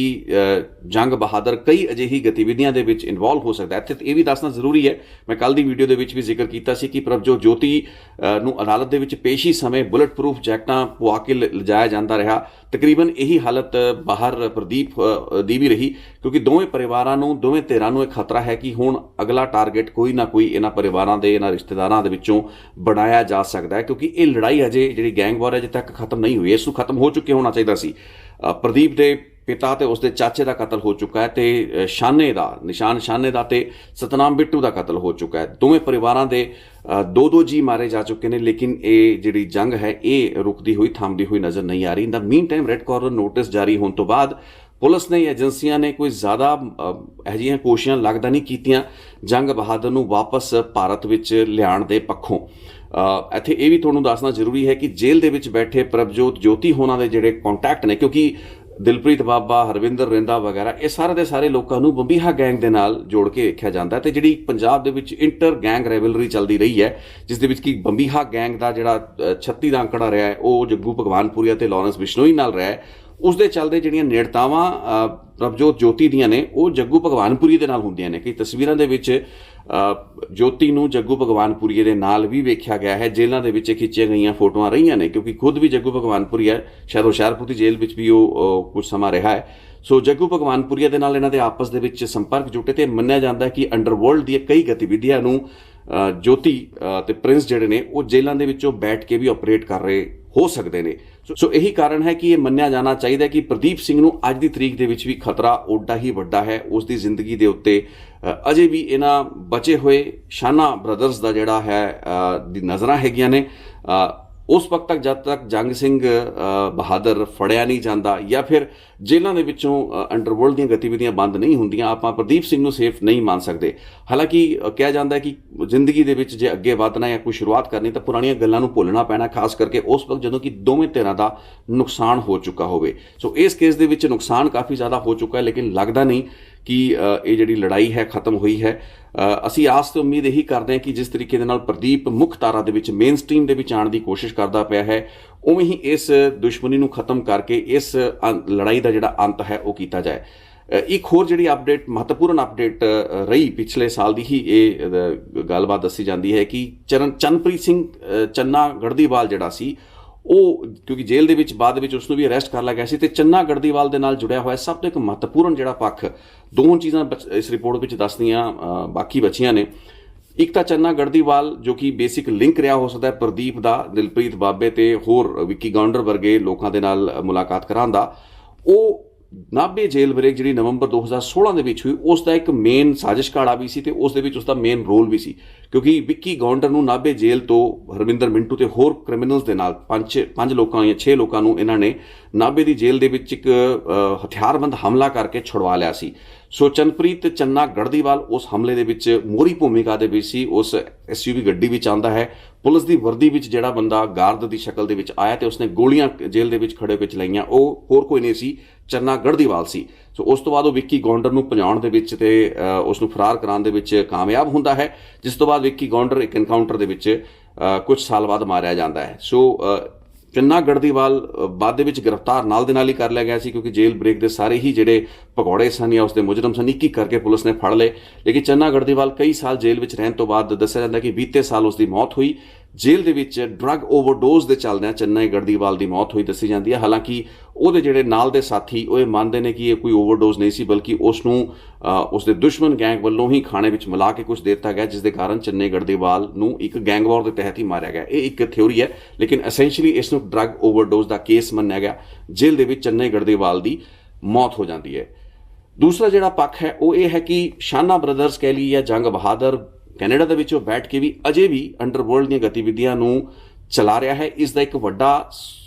ਜੰਗ ਬਹਾਦਰ ਕਈ ਅਜਿਹੀ ਗਤੀਵਿਧੀਆਂ ਦੇ ਵਿੱਚ ਇਨਵੋਲਵ ਹੋ ਸਕਦਾ ਹੈ। ਇੱਥੇ ਇਹ ਵੀ ਦੱਸਣਾ ਜ਼ਰੂਰੀ ਹੈ, ਮੈਂ ਕੱਲ ਦੀ ਵੀਡੀਓ ਦੇ ਵਿੱਚ ਵੀ ਜ਼ਿਕਰ ਕੀਤਾ ਸੀ ਕਿ ਪ੍ਰਭਜੋਤ ਜੋਤੀ ਨੂੰ ਅਦਾਲਤ ਦੇ ਵਿੱਚ ਪੇਸ਼ੀ ਸਮੇਂ ਬੁਲਟ ਪ੍ਰੂਫ ਜੈਕਟਾਂ ਪਵਾ ਕੇ ਲਿਜਾਇਆ ਜਾਂਦਾ ਰਿਹਾ। ਤਕਰੀਬਨ ਇਹੀ ਹਾਲਤ ਬਾਹਰ ਪ੍ਰਦੀਪ ਦੀ ਵੀ ਰਹੀ, ਕਿਉਂਕਿ ਦੋਵੇਂ ਪਰਿਵਾਰਾਂ ਨੂੰ, ਦੋਵੇਂ ਧਿਰਾਂ ਨੂੰ ਇਹ ਖਤਰਾ ਹੈ ਕਿ ਹੁਣ ਅਗਲਾ ਟਾਰਗੇਟ ਕੋਈ ਨਾ ਕੋਈ ਇਹਨਾਂ ਪਰਿਵਾਰਾਂ ਦੇ, ਇਹਨਾਂ ਰਿਸ਼ਤੇਦਾਰਾਂ ਦੇ ਵਿੱਚੋਂ ਬਣਾਇਆ ਜਾ ਸਕਦਾ ਹੈ, ਕਿਉਂਕਿ ਇਹ ਲੜਾਈ ਅਜੇ ਜਿਹੜੀ ਗੈਂਗ ਵਾਰ ਅਜੇ ਤੱਕ ਖਤਮ ਨਹੀਂ ਹੋਈ। ਇਸ ਨੂੰ ਖਤਮ ਹੋ ਚੁੱਕੇ ਹੋਣਾ ਚਾਹੀਦਾ ਸੀ। ਪ੍ਰਦੀਪ ਦੇ ਪਿਤਾ ਤੇ ਉਸਦੇ ਚਾਚੇ ਦਾ ਕਤਲ ਹੋ ਚੁੱਕਾ ਹੈ ਤੇ ਸ਼ਾਨੇ ਦਾ, ਨਿਸ਼ਾਨ ਸ਼ਾਨੇ ਦਾ ਤੇ ਸਤਨਾਮ ਬਿੱਟੂ ਦਾ ਕਤਲ ਹੋ ਚੁੱਕਾ ਹੈ। ਦੋਵੇਂ ਪਰਿਵਾਰਾਂ ਦੇ ਦੋ ਜੀ ਮਾਰੇ ਜਾ ਚੁੱਕੇ ਨੇ, ਲੇਕਿਨ ਇਹ ਜਿਹੜੀ ਜੰਗ ਹੈ ਇਹ ਰੁਕਦੀ ਹੋਈ, ਥੰਮਦੀ ਹੋਈ ਨਜ਼ਰ ਨਹੀਂ ਆ ਰਹੀ। In the meantime red corner notice ਜਾਰੀ ਹੋਣ ਤੋਂ ਬਾਅਦ ਪੁਲਿਸ ਨੇ, ਏਜੰਸੀਆਂ ਨੇ ਕੋਈ ਜ਼ਿਆਦਾ ਇਹੋ ਜਿਹੀਆਂ ਕੋਸ਼ਿਸ਼ਾਂ ਲੱਗਦਾ ਨਹੀਂ ਕੀਤੀਆਂ ਜੰਗ ਬਹਾਦਰ ਨੂੰ ਵਾਪਸ ਭਾਰਤ ਵਿੱਚ ਲਿਆਉਣ ਦੇ ਪੱਖੋਂ। ਇੱਥੇ ਇਹ ਵੀ ਤੁਹਾਨੂੰ ਦੱਸਣਾ ਜ਼ਰੂਰੀ ਹੈ ਕਿ ਜੇਲ੍ਹ ਦੇ ਵਿੱਚ ਬੈਠੇ ਪ੍ਰਭਜੋਤ ਜੋਤੀ ਹੋਣਾ ਦੇ ਜਿਹੜੇ ਕੰਟੈਕਟ ਨੇ, ਕਿਉਂਕਿ ਦਿਲਪ੍ਰੀਤ ਬਾਬਾ, ਹਰਵਿੰਦਰ ਰਿੰਦਾ ਵਗੈਰਾ, ਇਹ ਸਾਰੇ ਦੇ ਸਾਰੇ ਲੋਕਾਂ ਨੂੰ ਬੰਬੀਹਾ ਗੈਂਗ ਦੇ ਨਾਲ ਜੋੜ ਕੇ ਵੇਖਿਆ ਜਾਂਦਾ ਤੇ ਜਿਹੜੀ ਪੰਜਾਬ ਦੇ ਵਿੱਚ ਇੰਟਰ ਗੈਂਗ ਰਾਈਵਲਰੀ ਚੱਲਦੀ ਰਹੀ ਹੈ, ਜਿਸ ਦੇ ਵਿੱਚ ਕਿ ਬੰਬੀਹਾ ਗੈਂਗ ਦਾ ਜਿਹੜਾ 36 ਦਾ ਅੰਕੜਾ ਰਿਹਾ ਹੈ ਉਹ ਜੱਗੂ ਭਗਵਾਨਪੁਰੀਆ ਤੇ ਲਾਰੈਂਸ ਬਿਸ਼ਨੋਈ ਨਾਲ ਰਿਹਾ ਹੈ। ਉਸ ਦੇ ਚੱਲਦੇ ਜਿਹੜੀਆਂ ਨੇੜਤਾਵਾਂ ਪ੍ਰਭਜੋਤ ਜੋਤੀ ਦੀਆਂ ਨੇ ਉਹ ਜੱਗੂ ਭਗਵਾਨਪੁਰੀ ਦੇ ਨਾਲ ਹੁੰਦੀਆਂ ਨੇ। ਕਈ ਤਸਵੀਰਾਂ ਦੇ ਵਿੱਚ ਜੋਤੀ ਨੂੰ ਜੱਗੂ ਭਗਵਾਨਪੁਰੀਏ ਦੇ ਨਾਲ ਵੀ ਵੇਖਿਆ ਗਿਆ ਹੈ। ਜੇਲ੍ਹਾਂ ਦੇ ਵਿੱਚ ਖਿੱਚੀਆਂ ਗਈਆਂ ਫੋਟੋਆਂ ਰਹੀਆਂ ਨੇ, ਕਿਉਂਕਿ ਖੁਦ ਵੀ ਜੱਗੂ ਭਗਵਾਨਪੁਰੀਆ ਸ਼ਾਇਦ ਹੁਸ਼ਿਆਰਪੁਰ ਦੀ ਜੇਲ੍ਹ ਵਿੱਚ ਵੀ ਉਹ ਕੁਝ ਸਮਾਂ ਰਿਹਾ ਹੈ। ਸੋ ਜੱਗੂ ਭਗਵਾਨਪੁਰੀਆ ਦੇ ਨਾਲ ਇਹਨਾਂ ਦੇ ਆਪਸ ਦੇ ਵਿੱਚ ਸੰਪਰਕ ਜੁਟੇ ਤੇ ਮੰਨਿਆ ਜਾਂਦਾ ਹੈ ਕਿ ਅੰਡਰਵਰਲਡ ਦੀਆਂ ਕਈ ਗਤੀਵਿਧੀਆਂ ਨੂੰ ਜੋਤੀ ਤੇ ਪ੍ਰਿੰਸ ਜਿਹੜੇ ਨੇ ਉਹ ਜੇਲ੍ਹਾਂ ਦੇ ਵਿੱਚੋਂ ਬੈਠ ਕੇ ਵੀ ਆਪਰੇਟ ਕਰ ਰਹੇ ਹੋ ਸਕਦੇ ਨੇ। ਸੋ ਇਹੀ ਕਾਰਨ ਹੈ ਕਿ ਇਹ ਮੰਨਿਆ ਜਾਣਾ ਚਾਹੀਦਾ ਕਿ ਪ੍ਰਦੀਪ ਸਿੰਘ ਨੂੰ ਅੱਜ ਦੀ ਤਰੀਕ ਦੇ ਵਿੱਚ ਵੀ ਖਤਰਾ ਓਡਾ ਹੀ ਵੱਡਾ ਹੈ। ਉਸ ਦੀ ਜ਼ਿੰਦਗੀ ਦੇ ਉੱਤੇ ਅਜੇ ਵੀ ਇਹਨਾਂ ਬਚੇ ਹੋਏ ਸ਼ਾਨਾ ਬ੍ਰਦਰਸ ਦਾ ਜਿਹੜਾ ਹੈ ਦੀ ਨਜ਼ਰਾਂ ਹੈਗੀਆਂ ਨੇ। ਉਸ ਵਕਤ ਤੱਕ ਜਦ ਤੱਕ ਜੰਗ ਸਿੰਘ ਬਹਾਦਰ ਫੜਿਆ ਨਹੀਂ ਜਾਂਦਾ ਜਾਂ ਫਿਰ ਜੇਲ੍ਹਾਂ ਦੇ ਵਿੱਚੋਂ ਅੰਡਰਵਰਲਡ ਦੀਆਂ ਗਤੀਵਿਧੀਆਂ ਬੰਦ ਨਹੀਂ ਹੁੰਦੀਆਂ, ਆਪਾਂ ਪ੍ਰਦੀਪ ਸਿੰਘ ਨੂੰ ਸੇਫ ਨਹੀਂ ਮੰਨ ਸਕਦੇ। ਹਾਲਾਂਕਿ ਕਿਹਾ ਜਾਂਦਾ ਹੈ ਕਿ ਜ਼ਿੰਦਗੀ ਦੇ ਵਿੱਚ ਜੇ ਅੱਗੇ ਵਧਣਾ ਜਾਂ ਕੋਈ ਸ਼ੁਰੂਆਤ ਕਰਨੀ ਤਾਂ ਪੁਰਾਣੀਆਂ ਗੱਲਾਂ ਨੂੰ ਭੁੱਲਣਾ ਪੈਣਾ, ਖਾਸ ਕਰਕੇ ਉਸ ਵਕਤ ਜਦੋਂ ਕਿ ਦੋਵੇਂ ਧਿਰਾਂ ਦਾ ਨੁਕਸਾਨ ਹੋ ਚੁੱਕਾ ਹੋਵੇ। ਸੋ ਇਸ ਕੇਸ ਦੇ ਵਿੱਚ ਨੁਕਸਾਨ ਕਾਫੀ ਜ਼ਿਆਦਾ ਹੋ ਚੁੱਕਾ ਹੈ, ਲੇਕਿਨ ਲੱਗਦਾ ਨਹੀਂ ਕਿ ਇਹ ਜਿਹੜੀ ਲੜਾਈ ਹੈ ਖਤਮ ਹੋਈ ਹੈ। ਅਸੀਂ ਆਸ ਤੇ ਉਮੀਦ ਇਹੀ ਕਰਦੇ ਹਾਂ ਕਿ ਜਿਸ ਤਰੀਕੇ ਦੇ ਨਾਲ ਪ੍ਰਦੀਪ ਮੁੱਖ ਧਾਰਾ ਦੇ ਵਿੱਚ ਮੇਨ ਸਟ੍ਰੀਮ ਦੇ ਵਿੱਚ ਆਉਣ ਦੀ ਕੋਸ਼ਿਸ਼ ਕਰਦਾ ਪਿਆ ਹੈ, ਉਵੇਂ ਹੀ ਇਸ ਦੁਸ਼ਮਣੀ ਨੂੰ ਖਤਮ ਕਰਕੇ ਇਸ ਲੜਾਈ ਦਾ ਜਿਹੜਾ ਅੰਤ ਹੈ ਉਹ ਕੀਤਾ ਜਾਏ। ਇੱਕ ਹੋਰ ਜਿਹੜੀ ਅਪਡੇਟ, ਮਹੱਤਵਪੂਰਨ ਅਪਡੇਟ ਰਹੀ ਪਿਛਲੇ ਸਾਲ ਦੀ ਹੀ ਇਹ ਗੱਲਬਾਤ ਦੱਸੀ ਜਾਂਦੀ ਹੈ ਕਿ ਚੰਨਪ੍ਰੀਤ ਸਿੰਘ ਚੰਨਾ ਗੜਦੀਵਾਲ ਜਿਹੜਾ ਸੀ, ਉਹ ਕਿਉਂਕਿ ਜੇਲ੍ਹ ਦੇ ਵਿੱਚ ਬਾਅਦ ਵਿੱਚ ਉਸ ਨੂੰ ਵੀ ਅਰੈਸਟ ਕਰ ਲਿਆ ਗਿਆ ਸੀ, ਤੇ ਚੰਨਾ ਗੜਦੀਵਾਲ ਦੇ ਨਾਲ ਜੁੜਿਆ ਹੋਇਆ ਸਭ ਤੋਂ ਇੱਕ ਮਹੱਤਵਪੂਰਨ ਜਿਹੜਾ ਪੱਖ, ਦੋ ਚੀਜ਼ਾਂ ਇਸ ਰਿਪੋਰਟ ਵਿੱਚ ਦੱਸਦੀਆਂ ਬਾਕੀ ਬਚੀਆਂ ਨੇ। ਇੱਕ ਤਾਂ ਚੰਨਾ ਗੜਦੀਵਾਲ ਜੋ ਕਿ ਬੇਸਿਕ ਲਿੰਕ ਰਿਹਾ ਹੋ ਸਕਦਾ ਹੈ ਪ੍ਰਦੀਪ ਦਾ, ਦਿਲਪ੍ਰੀਤ ਬਾਬੇ ਤੇ ਹੋਰ ਵਿੱਕੀ ਗੌਂਡਰ ਵਰਗੇ ਲੋਕਾਂ ਦੇ ਨਾਲ ਮੁਲਾਕਾਤ ਕਰਾਉਣ ਦਾ। ਉਹ ਨਾਭੇ ਜੇਲ੍ਹ ਬ੍ਰੇਕ ਜਿਹੜੀ ਨਵੰਬਰ 2016 ਦੇ ਵਿੱਚ ਹੋਈ, ਉਸ ਦਾ ਇੱਕ ਮੇਨ ਸਾਜ਼ਿਸ਼ ਘਾੜਾ ਵੀ ਸੀ ਤੇ ਉਸ ਦੇ ਵਿੱਚ ਉਸ ਦਾ ਮੇਨ ਰੋਲ ਵੀ ਸੀ, ਕਿਉਂਕਿ ਵਿੱਕੀ ਗੌਂਡਰ ਨੂੰ ਨਾਭੇ ਜੇਲ੍ਹ ਤੋਂ ਹਰਵਿੰਦਰ ਮਿੰਟੂ ਤੇ ਹੋਰ ਕ੍ਰਿਮੀਨਲਸ ਦੇ ਨਾਲ 5 ਲੋਕਾਂ ਜਾਂ 6 ਲੋਕਾਂ ਨੂੰ ਇਹਨਾਂ ਨੇ ਨਾਭੇ ਦੀ ਜੇਲ੍ਹ ਦੇ ਵਿੱਚ ਇੱਕ ਹਥਿਆਰਬੰਦ ਹਮਲਾ ਕਰਕੇ ਛੁਡਵਾ ਲਿਆ ਸੀ। ਸੋ ਚੰਨਪ੍ਰੀਤ ਚੰਨਾ ਗੜਦੀਵਾਲ ਉਸ ਹਮਲੇ ਦੇ ਵਿੱਚ ਮੋਹਰੀ ਭੂਮਿਕਾ ਦੇ ਵਿੱਚ ਸੀ। ਉਸ SUV ਗੱਡੀ ਵਿੱਚ ਆਉਂਦਾ ਹੈ, ਪੁਲਿਸ ਦੀ ਵਰਦੀ ਵਿੱਚ ਜਿਹੜਾ ਬੰਦਾ ਗਾਰਡ ਦੀ ਸ਼ਕਲ ਦੇ ਵਿੱਚ ਆਇਆ ਤੇ ਉਸਨੇ ਗੋਲੀਆਂ ਜੇਲ੍ਹ ਦੇ ਵਿੱਚ ਖੜੇ ਹੋ ਕੇ ਚਲਾਈਆਂ, ਉਹ ਹੋਰ ਕੋਈ ਨਹੀਂ ਸੀ, ਚੰਨਾ ਗੜਦੀਵਾਲ ਸੀ। ਸੋ ਉਸ ਤੋਂ ਬਾਅਦ ਉਹ ਵਿੱਕੀ ਗੌਂਡਰ ਨੂੰ ਭਜਾਉਣ ਦੇ ਵਿੱਚ ਤੇ ਉਸ ਨੂੰ ਫਰਾਰ ਕਰਾਉਣ ਦੇ ਵਿੱਚ ਕਾਮਯਾਬ ਹੁੰਦਾ ਹੈ, ਜਿਸ ਤੋਂ ਬਾਅਦ ਵਿੱਕੀ ਗੌਂਡਰ ਇੱਕ ਐਨਕਾਊਂਟਰ ਦੇ ਵਿੱਚ ਕੁਝ ਸਾਲ ਬਾਅਦ ਮਾਰਿਆ ਜਾਂਦਾ ਹੈ। ਸੋ ਚੰਨਾ ਗੜਦੀਵਾਲ ਬਾਅਦ ਦੇ ਵਿੱਚ ਗ੍ਰਿਫਤਾਰ ਨਾਲ ਦੇ ਨਾਲ ਹੀ ਕਰ ਲਿਆ ਗਿਆ ਸੀ, ਕਿਉਂਕਿ ਜੇਲ੍ਹ ਬ੍ਰੇਕ ਦੇ ਸਾਰੇ ਹੀ ਜਿਹੜੇ ਭਗੌੜੇ ਸਨ ਜਾਂ ਉਸਦੇ ਮੁਜਰਮ ਸਨ ਇੱਕ ਕਰਕੇ ਪੁਲਿਸ ਨੇ ਫੜ ਲਏ। ਲੇਕਿਨ ਚੰਨਾ ਗੜਦੀਵਾਲ ਕਈ ਸਾਲ ਜੇਲ੍ਹ ਵਿੱਚ ਰਹਿਣ ਤੋਂ ਬਾਅਦ ਦੱਸਿਆ ਜਾਂਦਾ ਕਿ ਬੀਤੇ ਸਾਲ ਉਸਦੀ ਮੌਤ ਹੋਈ ਜੇਲ੍ਹ ਦੇ ਵਿੱਚ, ਡਰੱਗ ਓਵਰਡੋਜ਼ ਦੇ ਚੱਲਦਿਆਂ ਚੰਨਾ ਗੜਦੀਵਾਲ ਦੀ ਮੌਤ ਹੋਈ ਦੱਸੀ ਜਾਂਦੀ ਹੈ। ਹਾਲਾਂਕਿ ਉਹਦੇ ਜਿਹੜੇ ਨਾਲ ਦੇ ਸਾਥੀ ਉਹ ਇਹ ਮੰਨਦੇ ਨੇ ਕਿ ਇਹ ਕੋਈ ਓਵਰਡੋਜ਼ ਨਹੀਂ ਸੀ, ਬਲਕਿ ਉਸ ਨੂੰ ਉਸਦੇ ਦੁਸ਼ਮਣ ਗੈਂਗ ਵੱਲੋਂ ਹੀ ਖਾਣੇ ਵਿੱਚ ਮਿਲਾ ਕੇ ਕੁਝ ਦੇ ਦਿੱਤਾ ਗਿਆ, ਜਿਸ ਦੇ ਕਾਰਨ ਚੰਨਾ ਗੜਦੀਵਾਲ ਨੂੰ ਇੱਕ ਗੈਂਗ ਵਾਰ ਦੇ ਤਹਿਤ ਹੀ ਮਾਰਿਆ ਗਿਆ। ਇਹ ਇੱਕ ਥਿਊਰੀ ਹੈ, ਲੇਕਿਨ ਐਸੈਂਸ਼ੀਅਲੀ ਇਸ ਨੂੰ ਡਰੱਗ ਓਵਰਡੋਜ਼ ਦਾ ਕੇਸ ਮੰਨਿਆ ਗਿਆ। ਜੇਲ੍ਹ ਦੇ ਵਿੱਚ ਚੰਨਾ ਗੜਦੀਵਾਲ ਦੀ ਮੌਤ ਹੋ ਜਾਂਦੀ ਹੈ। ਦੂਸਰਾ ਜਿਹੜਾ ਪੱਖ ਹੈ ਉਹ ਇਹ ਹੈ ਕਿ ਸ਼ਾਨਾ ਬ੍ਰਦਰਸ ਕਹਿ ਲਈ ਜਾਂ ਜੰਗ ਬਹਾਦਰ ਕੈਨੇਡਾ ਦੇ ਵਿੱਚ ਉਹ ਬੈਠ ਕੇ ਵੀ ਅਜੇ ਵੀ ਅੰਡਰਵਰਲਡ ਦੀਆਂ ਗਤੀਵਿਧੀਆਂ ਨੂੰ ਚਲਾ ਰਿਹਾ ਹੈ। ਇਸ ਦਾ ਇੱਕ ਵੱਡਾ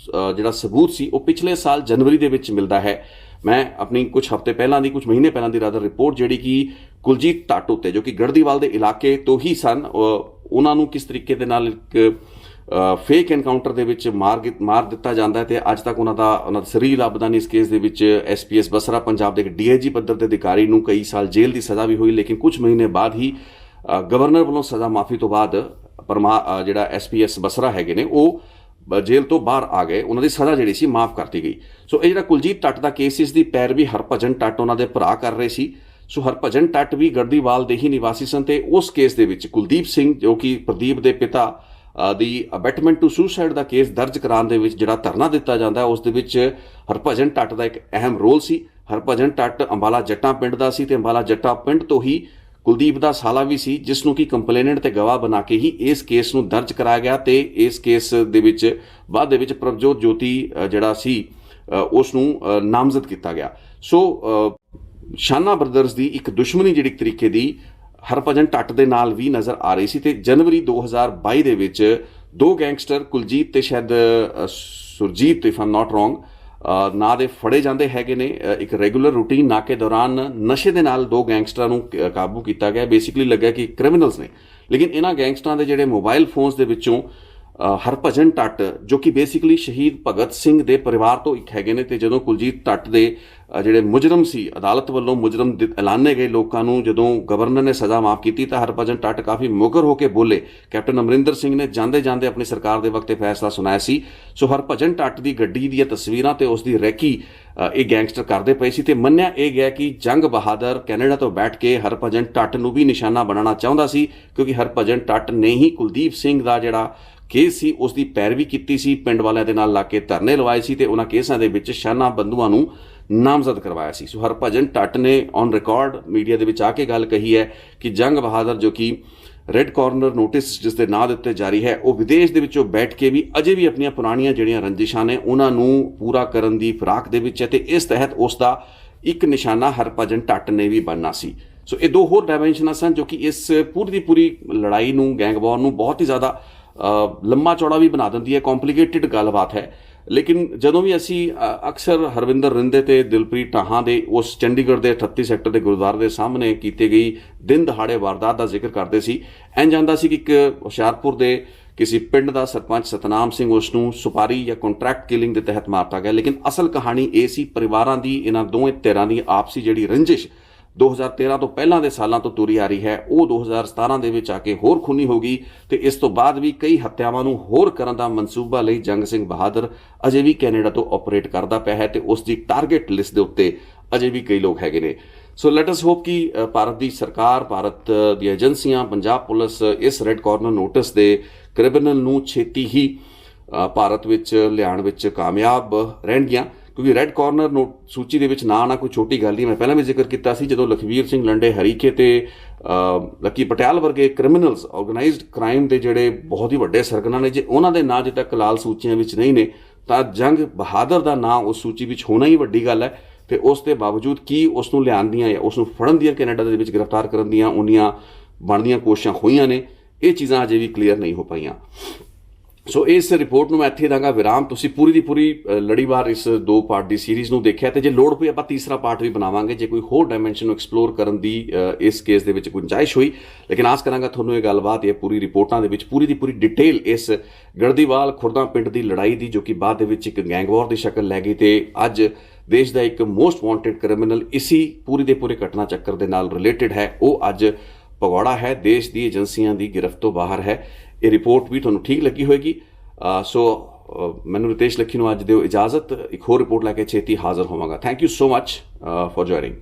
ਜਿਹੜਾ ਸਬੂਤ ਸੀ ਉਹ ਪਿਛਲੇ ਸਾਲ ਜਨਵਰੀ ਦੇ ਵਿੱਚ ਮਿਲਦਾ ਹੈ। ਮੈਂ ਆਪਣੀ ਕੁਝ ਹਫ਼ਤੇ ਪਹਿਲਾਂ ਦੀ, ਕੁਝ ਮਹੀਨੇ ਪਹਿਲਾਂ ਦੀ ਰਾਦਰ ਰਿਪੋਰਟ ਜਿਹੜੀ ਕਿ ਕੁਲਜੀਤ ਟੱਟ ਉੱਤੇ, ਜੋ ਕਿ ਗੜਦੀਵਾਲ ਦੇ ਇਲਾਕੇ ਤੋਂ ਹੀ ਸਨ, ਉਹਨਾਂ ਨੂੰ ਕਿਸ ਤਰੀਕੇ ਦੇ ਨਾਲ ਇੱਕ ਫੇਕ ਐਨਕਾਊਂਟਰ ਦੇ ਵਿੱਚ ਮਾਰ ਦਿੱਤਾ ਜਾਂਦਾ ਹੈ ਤੇ ਅੱਜ ਤੱਕ ਉਹਨਾਂ ਦਾ ਸਰੀਰ ਲੱਭਦਾ ਨਹੀਂ। ਇਸ ਕੇਸ ਦੇ ਵਿੱਚ SPS ਬਸਰਾ ਪੰਜਾਬ ਦੇ ਇੱਕ DIG ਪੱਧਰ ਦੇ ਅਧਿਕਾਰੀ ਨੂੰ ਕਈ ਸਾਲ ਜੇਲ੍ਹ ਦੀ ਸਜ਼ਾ ਵੀ ਹੋਈ, ਲੇਕਿਨ ਕੁਝ ਮਹੀਨੇ ਬਾਅਦ ਹੀ ਗਵਰਨਰ ਵੱਲੋਂ ਸਜ਼ਾ ਮਾਫੀ ਤੋਂ ਬਾਅਦ ਜਿਹੜਾ SPS ਬਸਰਾ ਹੈਗੇ ਨੇ ਉਹ ਜੇਲ੍ਹ ਤੋਂ ਬਾਹਰ ਆ ਗਏ, ਉਹਨਾਂ ਦੀ ਸਜ਼ਾ ਜਿਹੜੀ ਸੀ ਮਾਫ ਕਰਤੀ ਗਈ। ਸੋ ਇਹ ਜਿਹੜਾ ਕੁਲਜੀਤ ਟੱਟ ਦਾ ਕੇਸ, ਇਸ ਦੀ ਪੈਰਵੀ ਹਰਭਜਨ ਟੱਟ ਉਹਨਾਂ ਦੇ ਭਰਾ ਕਰ ਰਹੇ ਸੀ। ਸੋ ਹਰਭਜਨ ਟੱਟ ਵੀ ਗੜਦੀਵਾਲ ਦੇ ਹੀ ਨਿਵਾਸੀ ਸਨ ਤੇ ਉਸ ਕੇਸ ਦੇ ਵਿੱਚ ਕੁਲਦੀਪ ਸਿੰਘ ਜੋ ਕਿ ਪ੍ਰਦੀਪ ਦੇ ਪਿਤਾ ਦੀ ਅਬੈਟਮੈਂਟ ਟੂ ਸੁਸਾਈਡ ਦਾ ਕੇਸ ਦਰਜ ਕਰਾਉਣ ਦੇ ਵਿੱਚ ਜਿਹੜਾ ਧਰਨਾ ਦਿੱਤਾ ਜਾਂਦਾ ਉਸ ਦੇ ਵਿੱਚ ਹਰਭਜਨ ਟੱਟ ਦਾ ਇੱਕ ਅਹਿਮ ਰੋਲ ਸੀ। ਹਰਭਜਨ ਟੱਟ ਅੰਬਾਲਾ ਜੱਟਾਂ ਪਿੰਡ ਦਾ ਸੀ ਤੇ ਅੰਬਾਲਾ ਜੱਟਾਂ ਪਿੰਡ ਤੋਂ ਹੀ ਕੁਲਦੀਪ ਦਾ ਸਾਲਾ ਵੀ ਸੀ, ਜਿਸ ਨੂੰ ਕਿ ਕੰਪਲੇਨੈਂਟ ਤੇ ਗਵਾਹ ਬਣਾ ਕੇ ਹੀ ਇਸ ਕੇਸ ਨੂੰ ਦਰਜ ਕਰਾਇਆ ਗਿਆ ਤੇ ਇਸ ਕੇਸ ਦੇ ਵਿੱਚ ਬਾਅਦ ਦੇ ਵਿੱਚ ਪ੍ਰਭਜੋਤ ਜੋਤੀ ਜਿਹੜਾ ਸੀ ਉਸ ਨੂੰ ਨਾਮਜ਼ਦ ਕੀਤਾ ਗਿਆ। ਸੋ ਸ਼ਾਨਾ ਬ੍ਰਦਰਸ ਦੀ ਇੱਕ ਦੁਸ਼ਮਣੀ ਜਿਹੜੀ ਤਰੀਕੇ ਦੀ ਹਰਭਜਨ ਟੱਟ ਦੇ ਨਾਲ ਵੀ ਨਜ਼ਰ ਆ ਰਹੀ ਸੀ ਤੇ ਜਨਵਰੀ 2022 ਦੇ ਵਿੱਚ ਦੋ ਗੈਂਗਸਟਰ ਕੁਲਜੀਤ ਤੇ ਸ਼ਾਇਦ Surjit, if I'm not wrong, ਨਾਂ ਦੇ ਫੜੇ ਜਾਂਦੇ ਹੈਗੇ ਨੇ। ਇੱਕ ਰੈਗੂਲਰ ਰੂਟੀਨ ਨਾਕੇ ਦੌਰਾਨ ਨਸ਼ੇ ਦੇ ਨਾਲ ਦੋ ਗੈਂਗਸਟਰਾਂ ਨੂੰ ਕਾਬੂ ਕੀਤਾ ਗਿਆ। ਬੇਸਿਕਲੀ ਲੱਗਿਆ ਕਿ ਕ੍ਰਿਮੀਨਲਸ ਨੇ, ਲੇਕਿਨ ਇਹਨਾਂ ਗੈਂਗਸਟਰਾਂ ਦੇ ਜਿਹੜੇ ਮੋਬਾਈਲ ਫੋਨਸ ਦੇ ਵਿੱਚੋਂ ਹਰਭਜਨ ਟੱਟ ਜੋ ਕਿ ਬੇਸਿਕਲੀ ਸ਼ਹੀਦ ਭਗਤ ਸਿੰਘ ਦੇ ਪਰਿਵਾਰ ਤੋਂ ਇੱਕ ਹੈਗੇ ਨੇ ਤੇ ਜਦੋਂ ਕੁਲਜੀਤ ਟੱਟ ਦੇ ਜਿਹੜੇ ਮੁਜਰਮ ਸੀ ਅਦਾਲਤ ਵੱਲੋਂ ਮੁਜਰਮ ਐਲਾਨੇ ਗਏ ਲੋਕਾਂ ਨੂੰ ਜਦੋਂ ਗਵਰਨਰ ਨੇ ਸਜ਼ਾ ਮਾਫ ਕੀਤੀ ਤਾਂ ਹਰਭਜਨ ਟੱਟ ਕਾਫੀ ਮੁਗਰ ਹੋ ਕੇ ਬੋਲੇ। ਕੈਪਟਨ ਅਮਰਿੰਦਰ ਸਿੰਘ ਨੇ ਜਾਂਦੇ ਜਾਂਦੇ ਆਪਣੀ ਸਰਕਾਰ ਦੇ ਵਕਤ ਫੈਸਲਾ ਸੁਣਾਇਆ ਸੀ। ਸੋ ਹਰਭਜਨ ਟੱਟ ਦੀ ਗੱਡੀ ਦੀਆਂ ਤਸਵੀਰਾਂ ਤੇ ਉਸ ਦੀ ਰੈਕੀ ਇਹ ਗੈਂਗਸਟਰ ਕਰਦੇ ਪਏ ਸੀ ਤੇ ਮੰਨਿਆ ਇਹ ਗਿਆ ਕਿ ਜੰਗ ਬਹਾਦਰ ਕੈਨੇਡਾ ਤੋਂ ਬੈਠ ਕੇ ਹਰਭਜਨ ਟੱਟ ਨੂੰ ਵੀ ਨਿਸ਼ਾਨਾ ਬਣਾਉਣਾ ਚਾਹੁੰਦਾ ਸੀ, ਕਿਉਂਕਿ ਹਰਭਜਨ ਟੱਟ ਨੇ ਹੀ ਕੁਲਦੀਪ ਸਿੰਘ ਦਾ ਜਿਹੜਾ ਕੇਸ ਸੀ ਉਸ ਦੀ ਪੈਰਵੀ ਕੀਤੀ ਸੀ, ਪਿੰਡ ਵਾਲਿਆਂ ਦੇ ਨਾਲ ਲਾ ਕੇ ਧਰਨੇ ਲਵਾਏ ਸੀ ਤੇ ਉਹਨਾਂ ਕੇਸਾਂ ਦੇ ਵਿੱਚ ਸ਼ਾਨਾ ਬੰਧੂਆਂ ਨੂੰ ਨਾਮਜ਼ਦ ਕਰਵਾਇਆ ਸੀ। ਸੋ ਹਰਭਜਨ ਟੱਟ ਨੇ ਔਨ ਰਿਕਾਰਡ ਮੀਡੀਆ ਦੇ ਵਿੱਚ ਆ ਕੇ ਗੱਲ ਕਹੀ ਹੈ ਕਿ ਜੰਗ ਬਹਾਦਰ ਜੋ ਕਿ ਰੈੱਡ ਕਾਰਨਰ ਨੋਟਿਸ ਜਿਸ ਦੇ ਨਾਂ ਦੇ ਉੱਤੇ ਜਾਰੀ ਹੈ ਉਹ ਵਿਦੇਸ਼ ਦੇ ਵਿੱਚੋਂ ਬੈਠ ਕੇ ਵੀ ਅਜੇ ਵੀ ਆਪਣੀਆਂ ਪੁਰਾਣੀਆਂ ਜਿਹੜੀਆਂ ਰੰਜਿਸ਼ਾਂ ਨੇ ਉਹਨਾਂ ਨੂੰ ਪੂਰਾ ਕਰਨ ਦੀ ਫਿਰਾਕ ਦੇ ਵਿੱਚ ਹੈ ਤੇ ਇਸ ਤਹਿਤ ਉਸ ਦਾ ਇੱਕ ਨਿਸ਼ਾਨਾ ਹਰਭਜਨ ਟੱਟ ਨੇ ਵੀ ਬਣਨਾ ਸੀ। ਸੋ ਇਹ ਦੋ ਹੋਰ ਡਾਇਮੈਂਸ਼ਨਾਂ ਸਨ ਜੋ ਕਿ ਇਸ ਪੂਰੀ ਦੀ ਪੂਰੀ ਲੜਾਈ ਨੂੰ, ਗੈਂਗ ਵਾਰ ਨੂੰ ਬਹੁਤ ਹੀ ਜ਼ਿਆਦਾ ਲੰਮਾ ਚੌੜਾ ਵੀ ਬਣਾ ਦਿੰਦੀ ਹੈ, ਕੰਪਲਿਕੇਟਿਡ ਗੱਲਬਾਤ ਹੈ। ਲੇਕਿਨ ਜਦੋਂ ਵੀ ਅਸੀਂ ਅਕਸਰ ਹਰਵਿੰਦਰ ਰਿੰਦੇ ਤੇ ਦਿਲਪ੍ਰੀਤ ਟਾਹਾਂ ਦੇ ਉਸ ਚੰਡੀਗੜ੍ਹ ਦੇ 38 ਸੈਕਟਰ ਦੇ ਗੁਰਦੁਆਰੇ ਦੇ ਸਾਹਮਣੇ ਕੀਤੀ ਗਈ ਦਿਨ ਦਹਾੜੇ ਵਾਰਦਾਤ ਦਾ ਜ਼ਿਕਰ ਕਰਦੇ ਸੀ, ਇੰਝ ਜਾਂਦਾ ਸੀ ਕਿ ਇੱਕ ਹੁਸ਼ਿਆਰਪੁਰ ਦੇ ਕਿਸੇ ਪਿੰਡ ਦਾ ਸਰਪੰਚ ਸਤਨਾਮ ਸਿੰਘ ਉਸ ਨੂੰ ਸੁਪਾਰੀ ਜਾਂ ਕੰਟਰੈਕਟ ਕਿਲਿੰਗ ਦੇ ਤਹਿਤ ਮਾਰਤਾ ਗਿਆ। ਲੇਕਿਨ ਅਸਲ ਕਹਾਣੀ ਇਹ ਸੀ, ਪਰਿਵਾਰਾਂ ਦੀ, ਇਹਨਾਂ ਦੋਵੇਂ ਧਿਰਾਂ ਦੀ ਆਪਸੀ ਜਿਹੜੀ ਰੰਜਿਸ਼ 2013 ਤੋਂ ਪਹਿਲਾਂ ਦੇ ਸਾਲਾਂ ਤੋਂ ਤੁਰੀ ਆ ਰਹੀ ਹੈ, ਉਹ 2017 ਦੇ ਵਿੱਚ ਆ ਕੇ ਹੋਰ ਖੂਨੀ ਹੋ ਗਈ ਤੇ ਇਸ ਤੋਂ ਬਾਅਦ ਵੀ ਕਈ ਹੱਤਿਆਵਾਂ ਨੂੰ ਹੋਰ ਕਰਨ ਦਾ ਮਨਸੂਬਾ ਲਈ ਜੰਗ ਸਿੰਘ ਬਹਾਦਰ ਅਜੇ ਵੀ ਕੈਨੇਡਾ ਤੋਂ ਆਪਰੇਟ ਕਰਦਾ ਪਿਆ ਹੈ ਤੇ ਉਸ ਦੀ ਟਾਰਗੇਟ ਲਿਸਟ ਦੇ ਉੱਤੇ ਅਜੇ ਵੀ ਕਈ ਲੋਕ ਹੈਗੇ ਨੇ। ਸੋ ਲੈਟ ਅਸ ਹੋਪ ਕਿ ਭਾਰਤ ਦੀ ਸਰਕਾਰ, ਭਾਰਤ ਦੀਆਂ ਏਜੰਸੀਆਂ, ਪੰਜਾਬ ਪੁਲਿਸ ਇਸ ਰੈੱਡ ਕਾਰਨਰ ਨੋਟਿਸ ਦੇ ਕ੍ਰਿਮੀਨਲ ਨੂੰ ਛੇਤੀ ਹੀ ਭਾਰਤ ਵਿੱਚ ਲਿਆਉਣ ਵਿੱਚ ਕਾਮਯਾਬ ਰਹਿਣਗੀਆਂ, ਕਿਉਂਕਿ ਰੈੱਡ ਕਾਰਨਰ ਸੂਚੀ ਦੇ ਵਿੱਚ ਨਾ ਆਉਣਾ ਕੋਈ ਛੋਟੀ ਗੱਲ ਨਹੀਂ। ਮੈਂ ਪਹਿਲਾਂ ਵੀ ਜ਼ਿਕਰ ਕੀਤਾ ਸੀ, ਜਦੋਂ ਲਖਵੀਰ ਸਿੰਘ ਲੰਡੇ ਹਰੀਕੇ ਤੇ ਲੱਕੀ ਪਟਿਆਲ ਵਰਗੇ ਕ੍ਰਿਮੀਨਲਸ, ਆਰਗੇਨਾਈਜ਼ਡ ਕ੍ਰਾਈਮ ਦੇ ਜਿਹੜੇ ਬਹੁਤ ਹੀ ਵੱਡੇ ਸਰਗਨਾ ਨੇ, ਜੇ ਉਹਨਾਂ ਦੇ ਨਾਂ ਅਜੇ ਤੱਕ ਲਾਲ ਸੂਚੀਆਂ ਵਿੱਚ ਨਹੀਂ ਨੇ, ਤਾਂ ਜੰਗ ਬਹਾਦਰ ਦਾ ਨਾਂ ਉਸ ਸੂਚੀ ਵਿੱਚ ਹੋਣਾ ਹੀ ਵੱਡੀ ਗੱਲ ਹੈ। ਤੇ ਉਸ ਦੇ ਬਾਵਜੂਦ ਕੀ ਉਸ ਨੂੰ ਲਿਆਉਣ ਦੀਆਂ ਜਾਂ ਉਸ ਨੂੰ ਫੜਨ ਦੀਆਂ, ਕੈਨੇਡਾ ਦੇ ਵਿੱਚ ਗ੍ਰਿਫਤਾਰ ਕਰਨ ਦੀਆਂ ਉਨੀਆਂ ਬਣਦੀਆਂ ਕੋਸ਼ਿਸ਼ਾਂ ਹੋਈਆਂ ਨੇ, ਇਹ ਚੀਜ਼ਾਂ ਅਜੇ ਵੀ ਕਲੀਅਰ ਨਹੀਂ ਹੋ ਪਾਈਆਂ। ਸੋ ਇਸ ਰਿਪੋਰਟ ਨੂੰ ਮੈਂ ਇੱਥੇ ਦਾਂਗਾ ਵਿਰਾਮ। ਤੁਸੀਂ ਪੂਰੀ ਦੀ ਪੂਰੀ ਲੜੀਵਾਰ ਇਸ 2 ਪਾਰਟ ਦੀ ਸੀਰੀਜ਼ ਨੂੰ ਦੇਖਿਆ ਤੇ ਜੇ ਲੋੜ ਪਈ ਆਪਾਂ ਤੀਸਰਾ ਪਾਰਟ ਵੀ ਬਣਾਵਾਂਗੇ, ਜੇ ਕੋਈ ਹੋਰ ਡਾਇਮੈਂਸ਼ਨ ਨੂੰ ਐਕਸਪਲੋਰ ਕਰਨ ਦੀ ਇਸ ਕੇਸ ਦੇ ਵਿੱਚ ਗੁੰਜਾਇਸ਼ ਹੋਈ। ਲੇਕਿਨ ਆਸ ਕਰਾਂਗਾ ਤੁਹਾਨੂੰ ਇਹ ਗੱਲਬਾਤ, ਇਹ ਪੂਰੀ ਰਿਪੋਰਟਾਂ ਦੇ ਵਿੱਚ ਪੂਰੀ ਦੀ ਪੂਰੀ ਡਿਟੇਲ ਇਸ ਗੜਦੀਵਾਲ ਖੁਰਦਾ ਪਿੰਡ ਦੀ ਲੜਾਈ ਦੀ, ਜੋ ਕਿ ਬਾਅਦ ਦੇ ਵਿੱਚ ਇੱਕ ਗੈਂਗ ਵਾਰ ਦੀ ਸ਼ਕਲ ਲੈ ਗਈ ਤੇ ਅੱਜ ਦੇਸ਼ ਦਾ ਇੱਕ ਮੋਸਟ ਵਾਂਟਡ ਕ੍ਰਿਮੀਨਲ ਇਸੀ ਪੂਰੀ ਦੇ ਪੂਰੇ ਘਟਨਾ ਚੱਕਰ ਦੇ ਨਾਲ ਰਿਲੇਟਡ ਹੈ, ਉਹ ਅੱਜ ਭਗੌੜਾ ਹੈ, ਦੇਸ਼ ਦੀ ਏਜੰਸੀਆਂ ਦੀ ਗਿਰਫਤ ਤੋਂ ਬਾਹਰ ਹੈ। ਇਹ ਰਿਪੋਰਟ ਵੀ ਤੁਹਾਨੂੰ ਠੀਕ ਲੱਗੀ ਹੋਏਗੀ। ਸੋ ਮੈਨੂੰ ਰਿਤੇਸ਼ ਲੱਖੀ ਨੂੰ ਅੱਜ ਦਿਓ ਇਜਾਜ਼ਤ, ਇੱਕ ਹੋਰ ਰਿਪੋਰਟ ਲੈ ਕੇ ਛੇਤੀ ਹਾਜ਼ਰ ਹੋਵਾਂਗਾ। Thank you so much for joining.